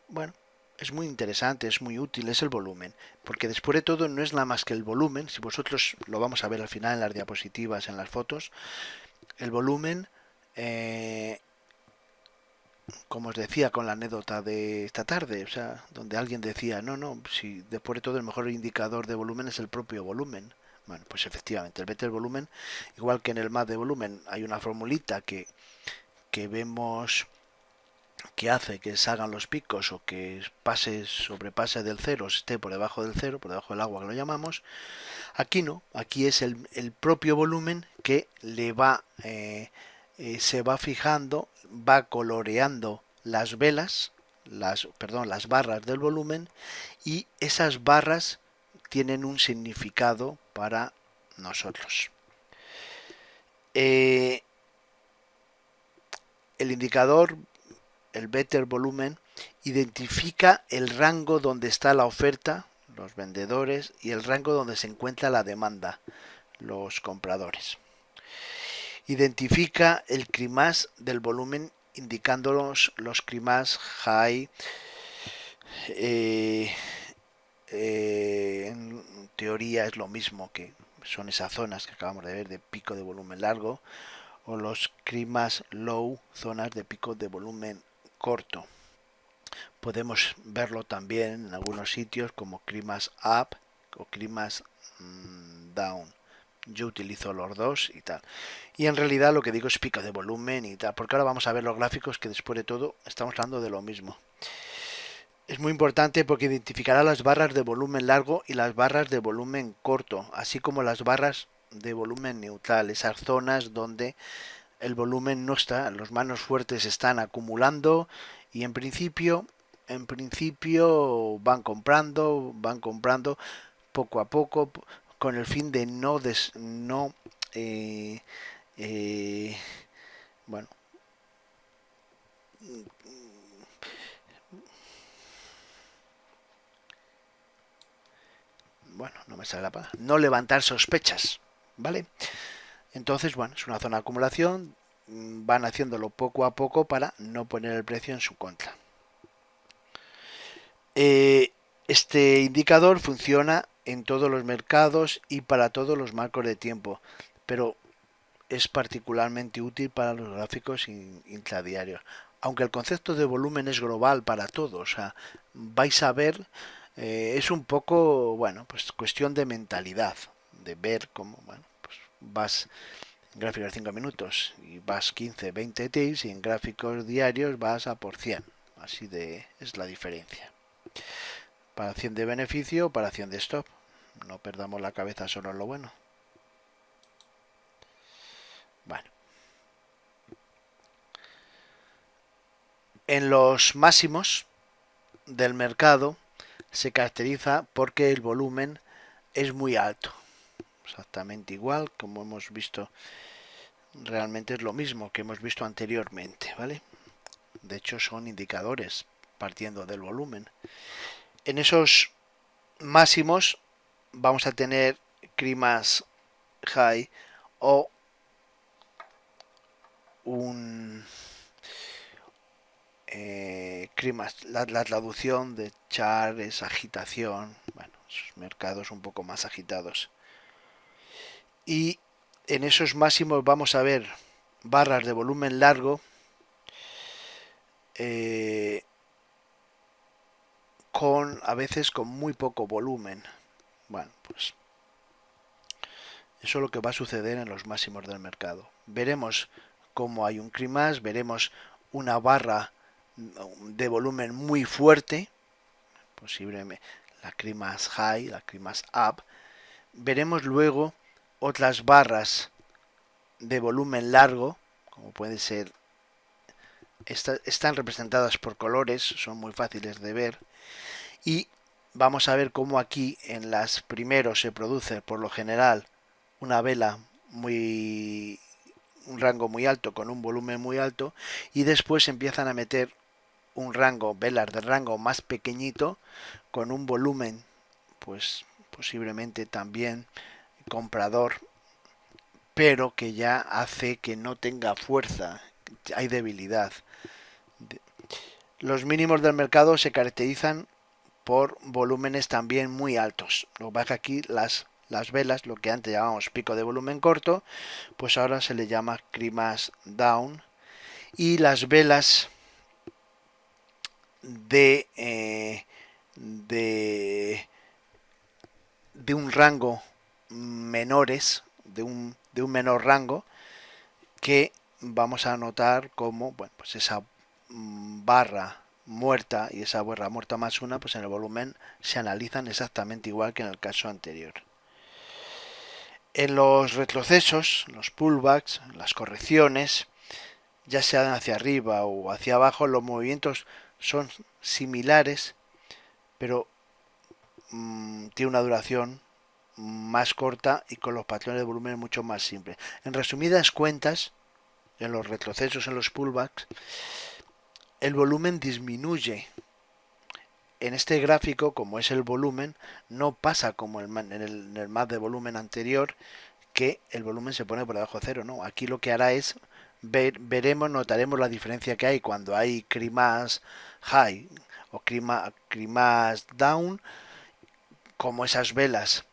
[SPEAKER 1] Bueno, es muy interesante, es muy útil, es el volumen, porque después de todo no es nada más que el volumen, si vosotros lo vamos a ver al final en las diapositivas, en las fotos, el volumen, como os decía con la anécdota de esta tarde, o sea, donde alguien decía, no, si después de todo el mejor indicador de volumen es el propio volumen. Bueno, pues efectivamente, el better volumen, igual que en el más de volumen, hay una formulita que vemos que hace que salgan los picos o que sobrepase del cero, esté por debajo del cero, por debajo del agua que lo llamamos. Aquí no, aquí es el propio volumen que le va, se va fijando, va coloreando las velas, las barras del volumen, y esas barras tienen un significado para nosotros. El indicador, el better volumen, identifica el rango donde está la oferta, los vendedores, y el rango donde se encuentra la demanda, los compradores. Identifica el CRIMAS del volumen, indicándonos los CRIMAS high. En teoría es lo mismo, que son esas zonas que acabamos de ver de pico de volumen largo, o los CRIMAS low, zonas de pico de volumen corto. Podemos verlo también en algunos sitios como CRIMAS up o CRIMAS down. Yo utilizo los dos y tal. Y en realidad lo que digo es pico de volumen y tal, porque ahora vamos a ver los gráficos, que después de todo estamos hablando de lo mismo. Es muy importante porque identificará las barras de volumen largo y las barras de volumen corto, así como las barras de volumen neutral, esas zonas donde el volumen no está, los manos fuertes están acumulando y en principio van comprando poco a poco con el fin de no eh, bueno, no me sale la palabra, no levantar sospechas, ¿vale? Entonces, bueno, es una zona de acumulación, van haciéndolo poco a poco para no poner el precio en su contra. Este indicador funciona en todos los mercados y para todos los marcos de tiempo, pero es particularmente útil para los gráficos intradiarios. Aunque el concepto de volumen es global para todos, o sea, vais a ver, es un poco, bueno, pues cuestión de mentalidad, de ver cómo, bueno, pues vas en gráficos de 5 minutos y vas 15, 20 ticks, y en gráficos diarios vas a por 100. Así de es la diferencia. Para acción de beneficio, para acción de stop. No perdamos la cabeza solo en lo bueno. Bueno. En los máximos del mercado se caracteriza porque el volumen es muy alto. Exactamente igual, como hemos visto, realmente es lo mismo que hemos visto anteriormente, ¿vale? De hecho, son indicadores partiendo del volumen. En esos máximos vamos a tener CRIMAS high o un CRIMAS, la traducción de char es agitación, bueno, esos mercados un poco más agitados. Y en esos máximos vamos a ver barras de volumen largo a veces con muy poco volumen. Bueno, pues eso es lo que va a suceder en los máximos del mercado. Veremos cómo hay un CRIMAS, veremos una barra de volumen muy fuerte, posiblemente la CRIMAS high, la CRIMAS up. Veremos luego otras barras de volumen largo, como puede ser están representadas por colores, son muy fáciles de ver. Y vamos a ver cómo aquí en las primeros se produce por lo general una vela muy un rango muy alto con un volumen muy alto, y después empiezan a meter un rango, velas de rango más pequeñito con un volumen pues posiblemente también comprador, pero que ya hace que no tenga fuerza, hay debilidad. Los mínimos del mercado se caracterizan por volúmenes también muy altos. Lo que pasa es que aquí las velas, lo que antes llamábamos pico de volumen corto, pues ahora se le llama Crimas Down. Y las velas de, de, de un rango menores, de un menor rango, que vamos a notar como, bueno, pues esa barra muerta y esa barra muerta más una, pues en el volumen se analizan exactamente igual que en el caso anterior. En los retrocesos, los pullbacks, las correcciones, ya sean hacia arriba o hacia abajo, los movimientos son similares, pero tiene una duración más corta y con los patrones de volumen mucho más simples. En resumidas cuentas, en los retrocesos, en los pullbacks, el volumen disminuye. En este gráfico, como es el volumen, no pasa como en el más de volumen anterior, que el volumen se pone por debajo de cero, no. Aquí lo que hará es veremos, notaremos la diferencia que hay cuando hay crimas high o crimas down, como esas velas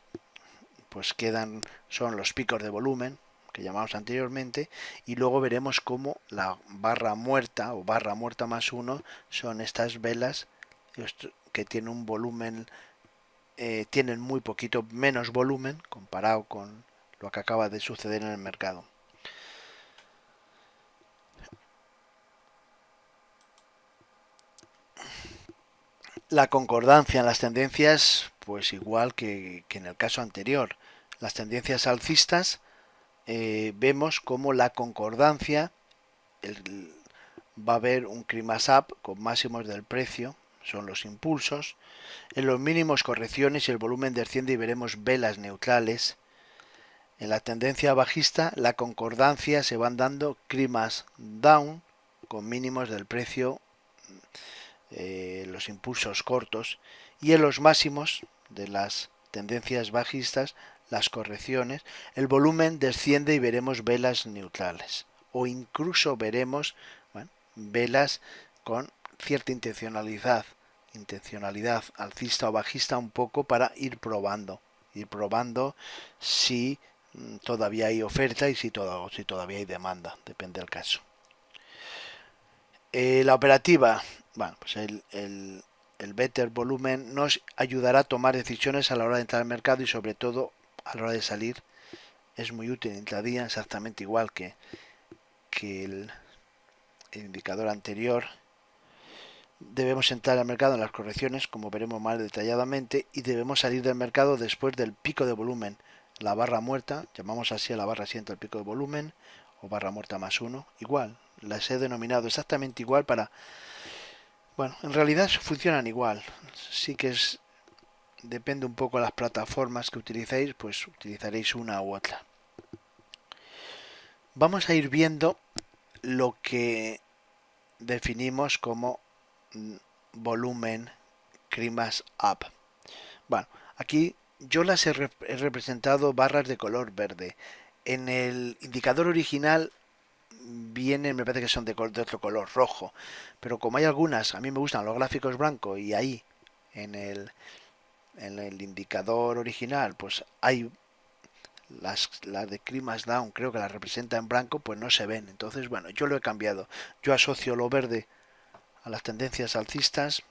[SPEAKER 1] pues quedan, son los picos de volumen que llamamos anteriormente, y luego veremos cómo la barra muerta o barra muerta más uno son estas velas que tienen un volumen, tienen muy poquito menos volumen comparado con lo que acaba de suceder en el mercado. La concordancia en las tendencias, pues igual que en el caso anterior, las tendencias alcistas, vemos como la concordancia, va a haber un CRIMAS-UP con máximos del precio, son los impulsos. En los mínimos correcciones y el volumen desciende y veremos velas neutrales. En la tendencia bajista, la concordancia se van dando CRIMAS-DOWN con mínimos del precio, los impulsos cortos. Y en los máximos de las tendencias bajistas, las correcciones, el volumen desciende y veremos velas neutrales. O incluso veremos, bueno, velas con cierta intencionalidad alcista o bajista, un poco para ir probando si todavía hay oferta y si todavía hay demanda, depende del caso. La operativa, bueno, pues el better volumen nos ayudará a tomar decisiones a la hora de entrar al mercado y sobre todo a la hora de salir. Es muy útil en intradía, exactamente igual que el indicador anterior. Debemos entrar al mercado en las correcciones, como veremos más detalladamente, y debemos salir del mercado después del pico de volumen. La barra muerta, llamamos así a la barra siguiente el pico de volumen, o barra muerta más uno, igual. Las he denominado exactamente igual para... Bueno, en realidad funcionan igual. Sí que depende un poco de las plataformas que utilicéis, pues utilizaréis una u otra. Vamos a ir viendo lo que definimos como volumen CRIMAS UP. Bueno, aquí yo las he representado barras de color verde. En el indicador original vienen, me parece que son de otro color, rojo. Pero como hay algunas, a mí me gustan los gráficos blancos y ahí en el indicador original pues hay las de CRIMAS Down, creo que las representa en blanco, pues no se ven. Entonces, bueno, yo lo he cambiado. Yo asocio lo verde a las tendencias alcistas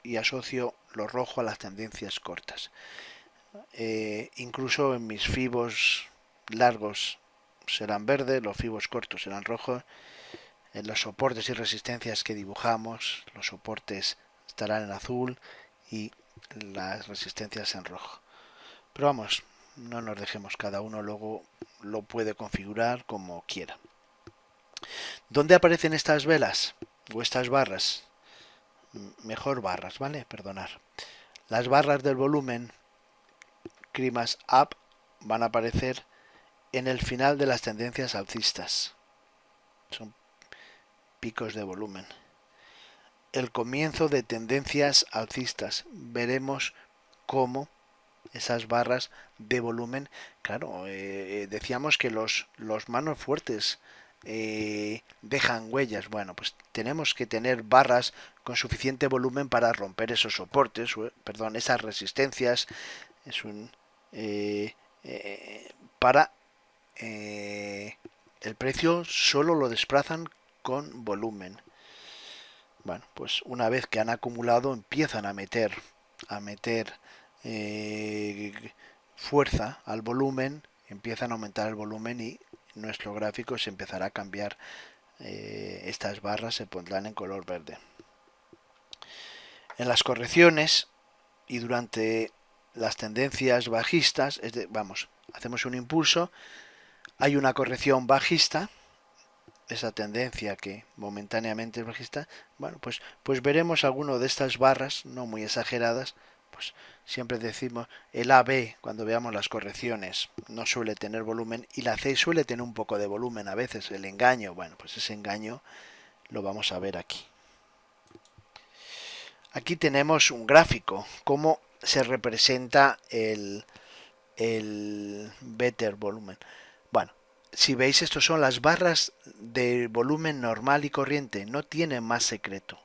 [SPEAKER 1] y asocio lo rojo a las tendencias cortas. Incluso en mis fibos largos serán verdes, los fibos cortos serán rojos. En los soportes y resistencias que dibujamos, los soportes estarán en azul y las resistencias en rojo. Pero vamos, no nos dejemos, cada uno luego lo puede configurar como quiera. ¿Dónde aparecen estas velas? o estas barras, mejor barras, ¿vale? Perdonar. Las barras del volumen Crimas Up van a aparecer en el final de las tendencias alcistas. Son picos de volumen. El comienzo de tendencias alcistas. Veremos cómo esas barras de volumen, claro, decíamos que los manos fuertes dejan huellas. Bueno, pues tenemos que tener barras con suficiente volumen para romper esos soportes, perdón, esas resistencias. Es un para el precio solo lo desplazan con volumen. Bueno, pues una vez que han acumulado empiezan a meter fuerza al volumen, empiezan a aumentar el volumen y nuestro gráfico se empezará a cambiar. Estas barras se pondrán en color verde. En las correcciones y durante las tendencias bajistas, hacemos un impulso, hay una corrección bajista, esa tendencia que momentáneamente es bajista, bueno, pues veremos alguno de estas barras, no muy exageradas, pues siempre decimos el AB, cuando veamos las correcciones, no suele tener volumen, y la C suele tener un poco de volumen a veces, el engaño, bueno, pues ese engaño lo vamos a ver aquí. Aquí tenemos un gráfico, cómo se representa el better volumen. Bueno, si veis, estos son las barras de volumen normal y corriente, no tienen más secreto.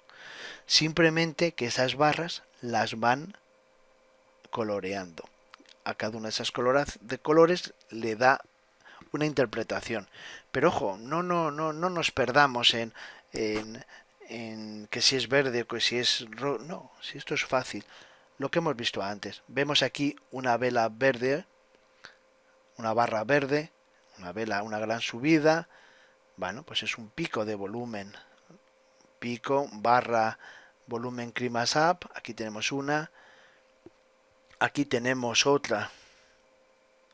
[SPEAKER 1] Simplemente que esas barras las van coloreando. A cada una de esas colores le da una interpretación. Pero ojo, no nos perdamos en que si es verde o que si es rojo. No, si esto es fácil. Lo que hemos visto antes. Vemos aquí una vela verde, una barra verde, una vela, una gran subida. Bueno, pues es un pico de volumen. Pico, barra, volumen Crimas Up. Aquí tenemos una. Aquí tenemos otra.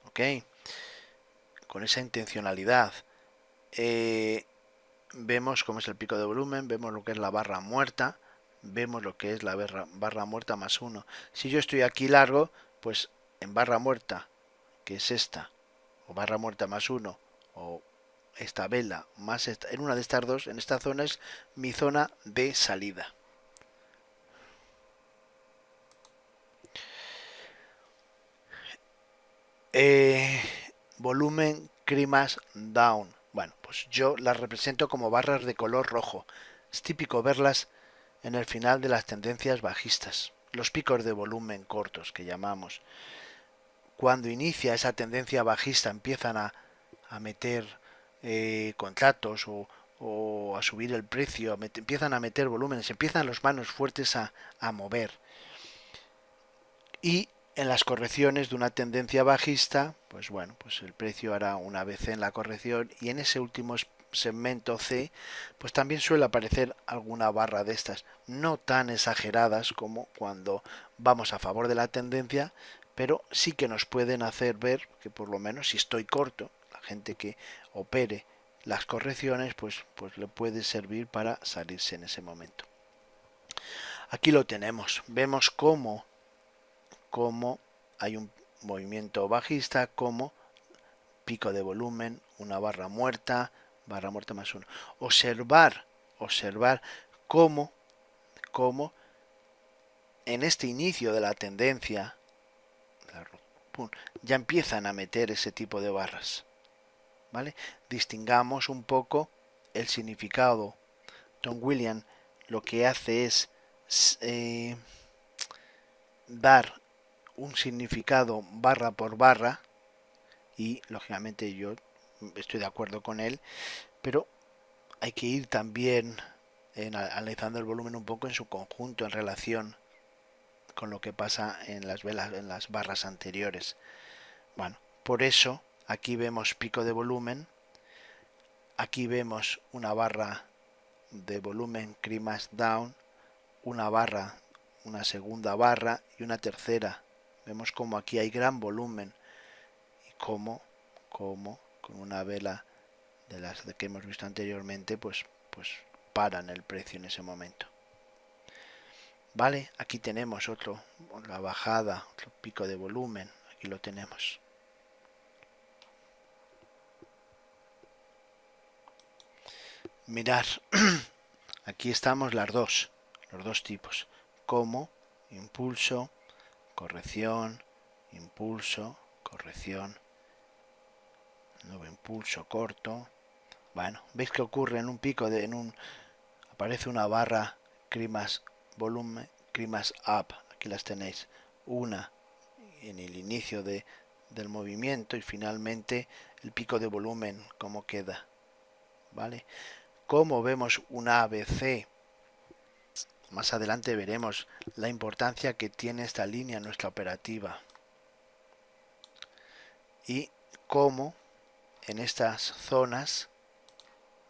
[SPEAKER 1] Ok. Con esa intencionalidad. Vemos cómo es el pico de volumen. Vemos lo que es la barra muerta. Vemos lo que es la barra muerta más 1. Si yo estoy aquí largo, pues en barra muerta, que es esta, o barra muerta más 1, o esta vela más esta, en una de estas dos, en esta zona es mi zona de salida. Volumen Crimas Down. Bueno, pues yo las represento como barras de color rojo. Es típico verlas en el final de las tendencias bajistas, los picos de volumen cortos que llamamos. Cuando inicia esa tendencia bajista empiezan a meter contratos o a subir el precio, empiezan a meter volúmenes, empiezan los manos fuertes a mover. Y en las correcciones de una tendencia bajista, pues bueno, pues el precio hará una vez en la corrección y en ese último segmento C, pues también suele aparecer alguna barra de estas, no tan exageradas como cuando vamos a favor de la tendencia, pero sí que nos pueden hacer ver que por lo menos si estoy corto, la gente que opere las correcciones, pues le puede servir para salirse en ese momento. Aquí lo tenemos, vemos cómo hay un movimiento bajista, como pico de volumen, una barra muerta más 1. Observar cómo en este inicio de la tendencia ya empiezan a meter ese tipo de barras. ¿Vale? Distingamos un poco el significado. Tom Williams lo que hace es dar un significado barra por barra y lógicamente yo estoy de acuerdo con él, pero hay que ir también analizando el volumen un poco en su conjunto en relación con lo que pasa en las velas, en las barras anteriores. Bueno, por eso aquí vemos pico de volumen, aquí vemos una barra de volumen Crimas Down, una barra, una segunda barra y una tercera. Vemos como aquí hay gran volumen y como con una vela de las que hemos visto anteriormente, pues paran el precio en ese momento. Vale, aquí tenemos la bajada, otro pico de volumen, aquí lo tenemos. Mirar, aquí estamos los dos tipos, como impulso, corrección, impulso, corrección, nuevo impulso corto. Bueno, veis que ocurre en un pico aparece una barra Crimas volumen, Crimas up, aquí las tenéis, una en el inicio del movimiento y finalmente el pico de volumen, cómo queda, ¿vale? Como vemos un ABC, más adelante veremos la importancia que tiene esta línea en nuestra operativa y cómo en estas zonas,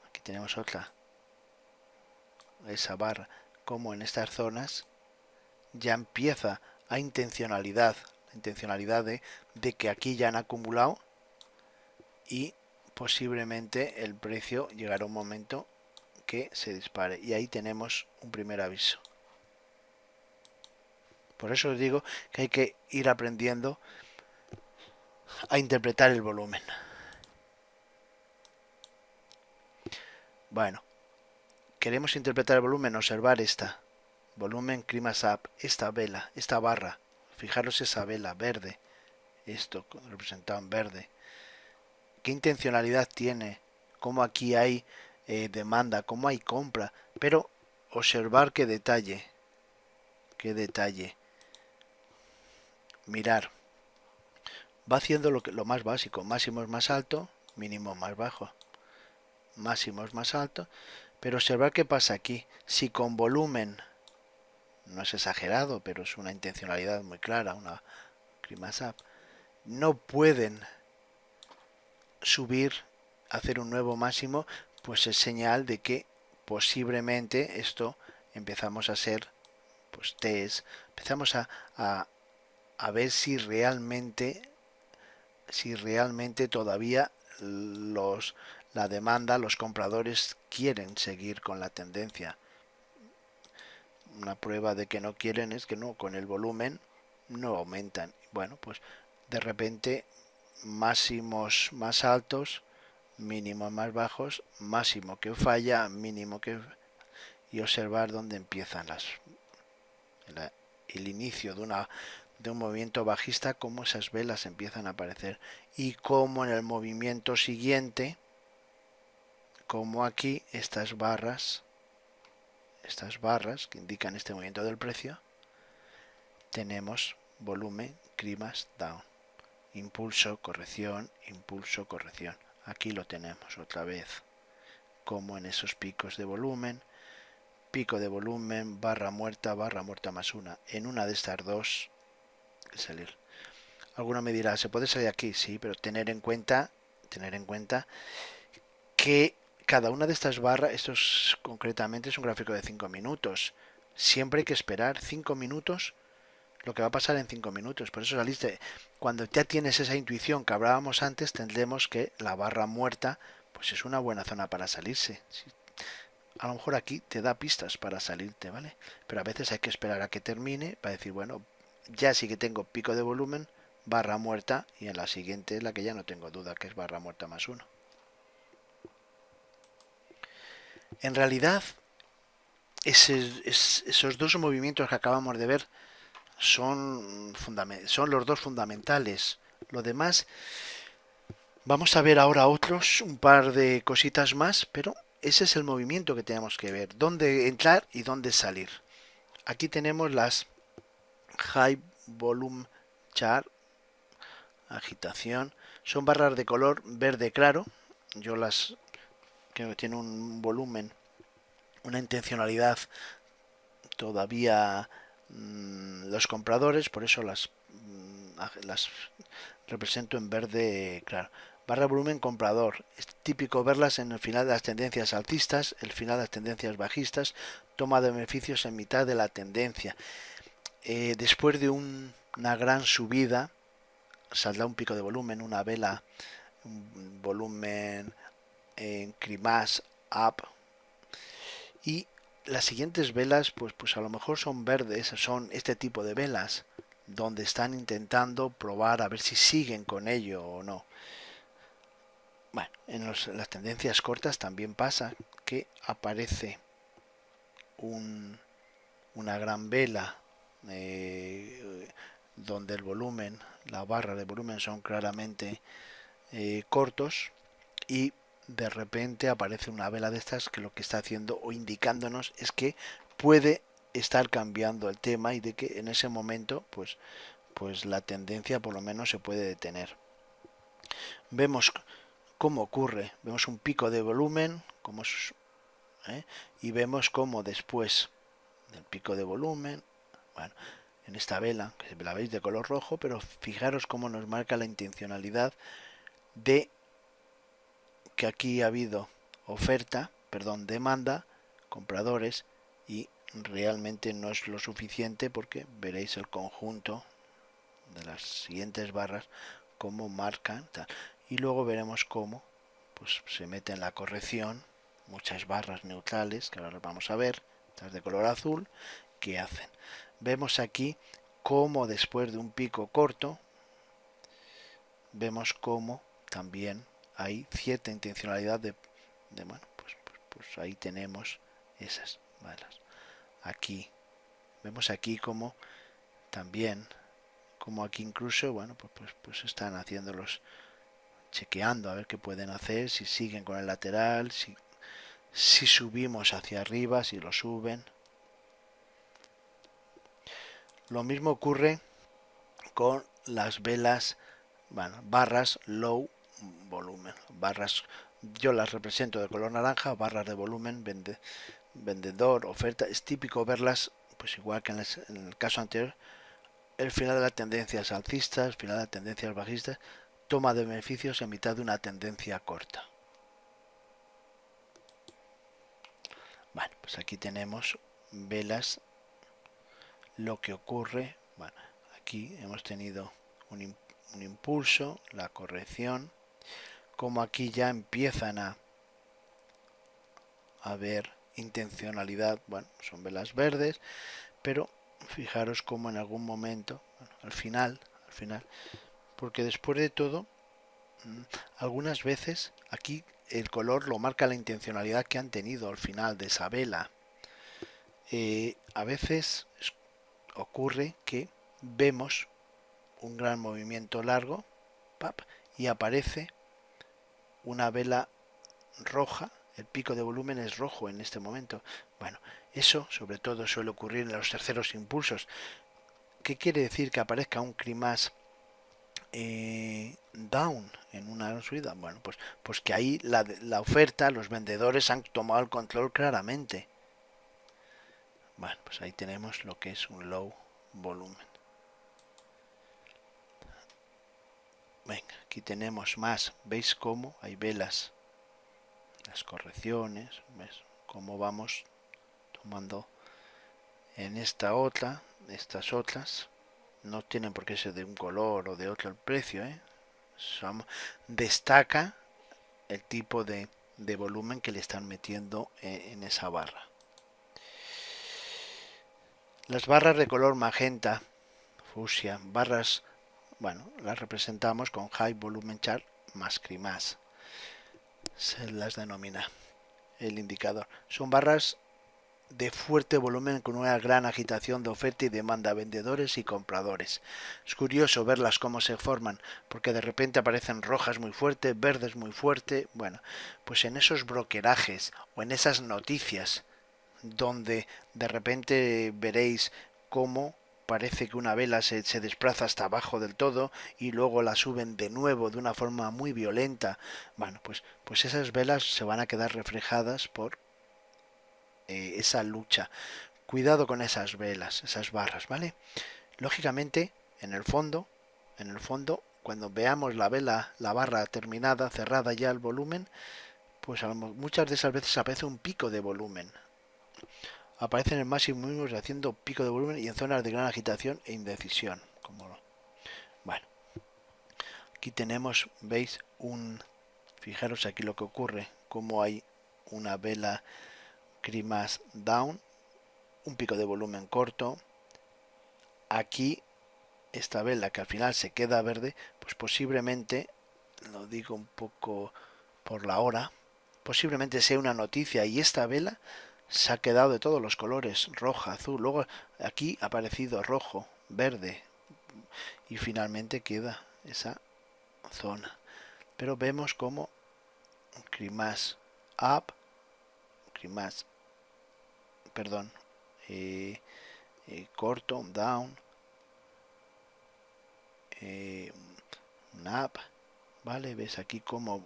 [SPEAKER 1] aquí tenemos esa barra, como en estas zonas ya empieza a intencionalidad de que aquí ya han acumulado y posiblemente el precio llegará a un momento que se dispare y ahí tenemos un primer aviso. Por eso os digo que hay que ir aprendiendo a interpretar el volumen. Bueno, queremos interpretar el volumen, observar volumen Crimas up, esta vela, esta barra, fijaros esa vela verde, esto representado en verde, qué intencionalidad tiene, cómo aquí hay demanda, cómo hay compra, pero observar qué detalle, mirar, va haciendo lo más básico, máximo es más alto, mínimo más bajo, máximo es más alto, pero observar qué pasa aquí, si con volumen, no es exagerado, pero es una intencionalidad muy clara, una Crimas up, no pueden subir, hacer un nuevo máximo, pues es señal de que posiblemente esto empezamos a hacer pues test, empezamos a ver si realmente todavía la demanda, los compradores quieren seguir con la tendencia. Una prueba de que no quieren es que no, con el volumen no aumentan. Bueno, pues de repente máximos más altos, mínimos más bajos, máximo que falla, mínimo que, y observar dónde empiezan el inicio de un movimiento bajista, cómo esas velas empiezan a aparecer y cómo en el movimiento siguiente, como aquí estas barras que indican este movimiento del precio, tenemos volumen, Crimas down, impulso, corrección, impulso, corrección. Aquí lo tenemos otra vez, como en esos picos de volumen, pico de volumen, barra muerta más una. En una de estas dos, salir. Alguno me dirá, ¿se puede salir aquí? Sí, pero tener en cuenta que cada una de estas barras, concretamente es un gráfico de 5 minutos. Siempre hay que esperar 5 minutos lo que va a pasar en 5 minutos. Por eso saliste. Cuando ya tienes esa intuición que hablábamos antes, tendremos que la barra muerta pues es una buena zona para salirse. A lo mejor aquí te da pistas para salirte, ¿vale? Pero a veces hay que esperar a que termine para decir, bueno, ya sí que tengo pico de volumen, barra muerta, y en la siguiente es la que ya no tengo duda, que es barra muerta más 1. En realidad, esos dos movimientos que acabamos de ver son los dos fundamentales. Lo demás, vamos a ver ahora otros, un par de cositas más, pero ese es el movimiento que tenemos que ver, dónde entrar y dónde salir. Aquí tenemos las High Volume Chart, agitación, son barras de color verde claro, yo las que tienen un volumen, una intencionalidad todavía los compradores, por eso las represento en verde claro. Barra volumen comprador, es típico verlas en el final de las tendencias alcistas, el final de las tendencias bajistas, toma de beneficios en mitad de la tendencia. Después de una gran subida saldrá un pico de volumen, una vela, un volumen en Crimas up, Y las siguientes velas, pues a lo mejor son verdes, son este tipo de velas, donde están intentando probar a ver si siguen con ello o no. Bueno, en las tendencias cortas también pasa que aparece una gran vela donde el volumen, la barra de volumen son claramente cortos, y de repente aparece una vela de estas que lo que está haciendo o indicándonos es que puede estar cambiando el tema y de que en ese momento pues la tendencia por lo menos se puede detener. Vemos cómo ocurre, vemos un pico de volumen y vemos cómo después del pico de volumen, bueno, en esta vela, que la veis de color rojo, pero fijaros cómo nos marca la intencionalidad de que aquí ha habido demanda, compradores, y realmente no es lo suficiente porque veréis el conjunto de las siguientes barras cómo marcan tal. Y luego veremos cómo pues se mete en la corrección muchas barras neutrales que ahora vamos a ver, estas de color azul, que hacen. Vemos aquí cómo después de un pico corto vemos cómo también hay cierta intencionalidad bueno, pues ahí tenemos esas balas. Aquí vemos aquí como también como aquí incluso bueno pues están haciéndolos, chequeando a ver qué pueden hacer, si siguen con el lateral, si subimos hacia arriba, si lo suben. Lo mismo ocurre con las velas, bueno, barras low volumen, barras, yo las represento de color naranja, barras de volumen, vendedor, oferta. Es típico verlas, pues igual que en el caso anterior, el final de la tendencia es alcista, el final de la tendencia es bajista, toma de beneficios en mitad de una tendencia corta. Bueno, pues aquí tenemos velas, lo que ocurre, bueno, aquí hemos tenido un impulso, la corrección, como aquí ya empiezan a haber intencionalidad, bueno, son velas verdes, pero fijaros como en algún momento, bueno, al final, porque después de todo, algunas veces aquí el color lo marca la intencionalidad que han tenido al final de esa vela. A veces ocurre que vemos un gran movimiento largo, ¡pap!, y aparece una vela roja, el pico de volumen es rojo en este momento. Bueno, eso sobre todo suele ocurrir en los terceros impulsos. ¿Qué quiere decir que aparezca un CRI más down en una subida? Bueno, pues que ahí la oferta, los vendedores han tomado el control claramente. Bueno, pues ahí tenemos lo que es un low volumen. Venga, aquí tenemos más. ¿Veis cómo hay velas? Las correcciones, ¿ves? Cómo vamos tomando en esta otra, estas otras. No tienen por qué ser de un color o de otro el precio, ¿eh? Destaca el tipo de volumen que le están metiendo en esa barra. Las barras de color magenta, fucsia, barras, bueno, las representamos con High Volume Chart más CRI más. Se las denomina el indicador. Son barras de fuerte volumen con una gran agitación de oferta y demanda, vendedores y compradores. Es curioso verlas cómo se forman, porque de repente aparecen rojas muy fuerte, verdes muy fuerte. Bueno, pues en esos brokerajes o en esas noticias donde de repente veréis cómo parece que una vela se desplaza hasta abajo del todo y luego la suben de nuevo de una forma muy violenta. Bueno, pues esas velas se van a quedar reflejadas por esa lucha. Cuidado con esas velas, esas barras, ¿vale? Lógicamente, en el fondo, cuando veamos la vela, la barra terminada, cerrada ya el volumen, pues muchas de esas veces aparece un pico de volumen. Aparecen en máximos haciendo pico de volumen y en zonas de gran agitación e indecisión. Bueno, aquí tenemos, veis, fijaros aquí lo que ocurre, como hay una vela Cremas down, un pico de volumen corto. Aquí esta vela que al final se queda verde, pues posiblemente, lo digo un poco por la hora, posiblemente sea una noticia y esta vela se ha quedado de todos los colores, roja, azul, luego aquí ha aparecido rojo, verde y finalmente queda esa zona. Pero vemos como cremas up, cremas, perdón, corto, down, un up, ¿vale? Ves aquí cómo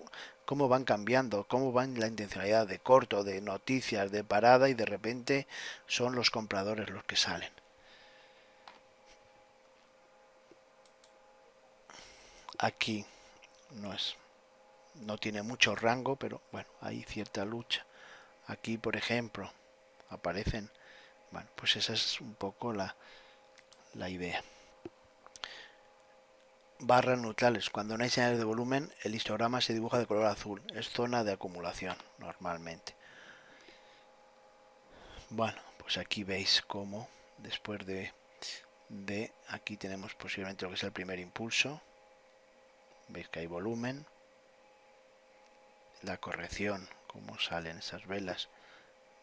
[SPEAKER 1] van cambiando, cómo van la intencionalidad de corto, de noticias, de parada y de repente son los compradores los que salen. Aquí no tiene mucho rango, pero bueno, hay cierta lucha. Aquí, por ejemplo, aparecen, bueno, pues esa es un poco la idea. Barras neutrales. Cuando no hay señales de volumen, el histograma se dibuja de color azul. Es zona de acumulación, normalmente. Bueno, pues aquí veis cómo después de aquí tenemos posiblemente lo que es el primer impulso. Veis que hay volumen. La corrección, cómo salen esas velas.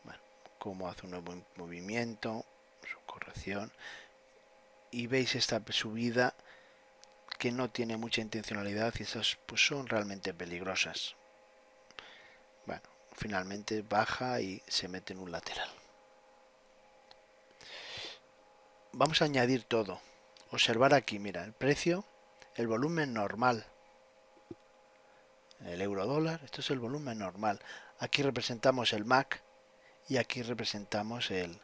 [SPEAKER 1] Bueno, cómo hace un nuevo movimiento, su corrección. Y veis esta subida que no tiene mucha intencionalidad y esas pues son realmente peligrosas. Bueno, finalmente baja y se mete en un lateral. Vamos a añadir todo. Observar aquí, mira, el precio, el volumen normal. El euro dólar, esto es el volumen normal. Aquí representamos el MAC y aquí representamos el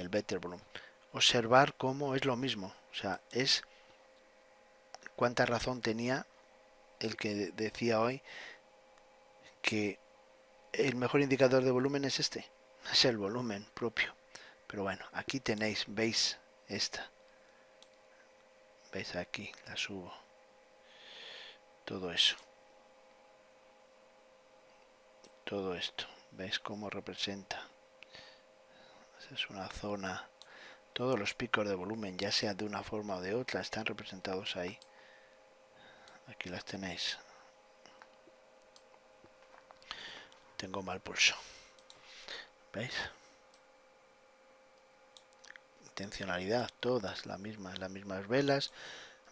[SPEAKER 1] Better Volume. Observar cómo es lo mismo. O sea, es cuánta razón tenía el que decía hoy que el mejor indicador de volumen es este. Es el volumen propio. Pero bueno, aquí tenéis, veis esta. Veis aquí, la subo. Todo eso. Todo esto. ¿Veis cómo representa? Esa es una zona. Todos los picos de volumen, ya sea de una forma o de otra, están representados ahí. Aquí las tenéis. Tengo mal pulso. ¿Veis? Intencionalidad, todas las mismas velas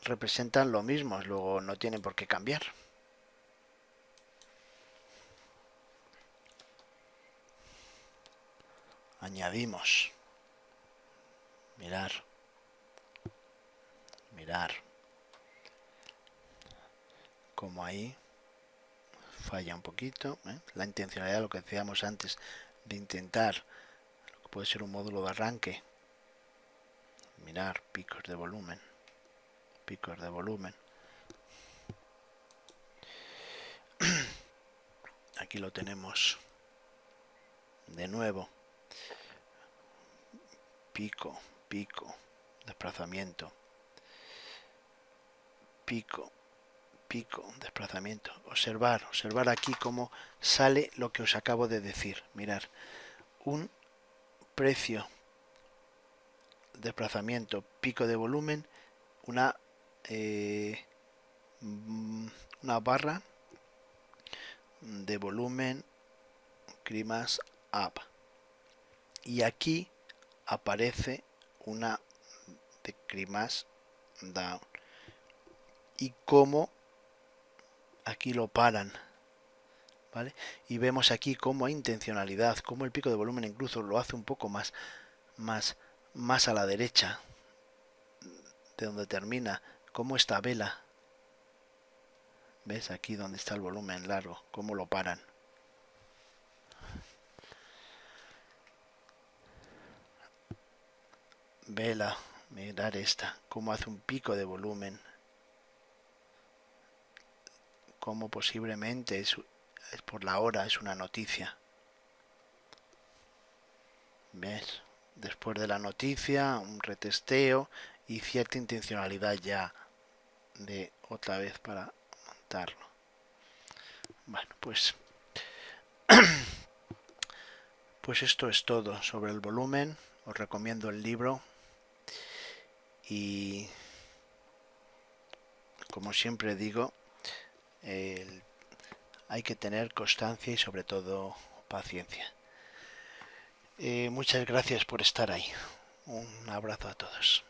[SPEAKER 1] representan lo mismo, luego no tienen por qué cambiar. Añadimos. Mirar. Como ahí falla un poquito, ¿eh? La intencionalidad, lo que decíamos antes, de intentar, lo que puede ser un módulo de arranque. Mirar, picos de volumen. Aquí lo tenemos de nuevo. Pico, desplazamiento. Pico, desplazamiento. Observar aquí cómo sale lo que os acabo de decir. Mirar, un precio, desplazamiento, pico de volumen, una barra de volumen, cremas up. Y aquí aparece una de cremas down. Y cómo aquí lo paran, ¿vale? Y vemos aquí cómo hay intencionalidad, cómo el pico de volumen incluso lo hace un poco más a la derecha de donde termina, cómo esta vela, ¿ves? Aquí donde está el volumen largo, cómo lo paran. Vela, mirar esta, cómo hace un pico de volumen, cómo posiblemente es por la hora, es una noticia. ¿Ves? Después de la noticia, un retesteo y cierta intencionalidad ya de otra vez para montarlo. Bueno, pues Pues esto es todo sobre el volumen. Os recomiendo el libro y, como siempre digo, hay que tener constancia y sobre todo paciencia. Muchas gracias por estar ahí. Un abrazo a todos.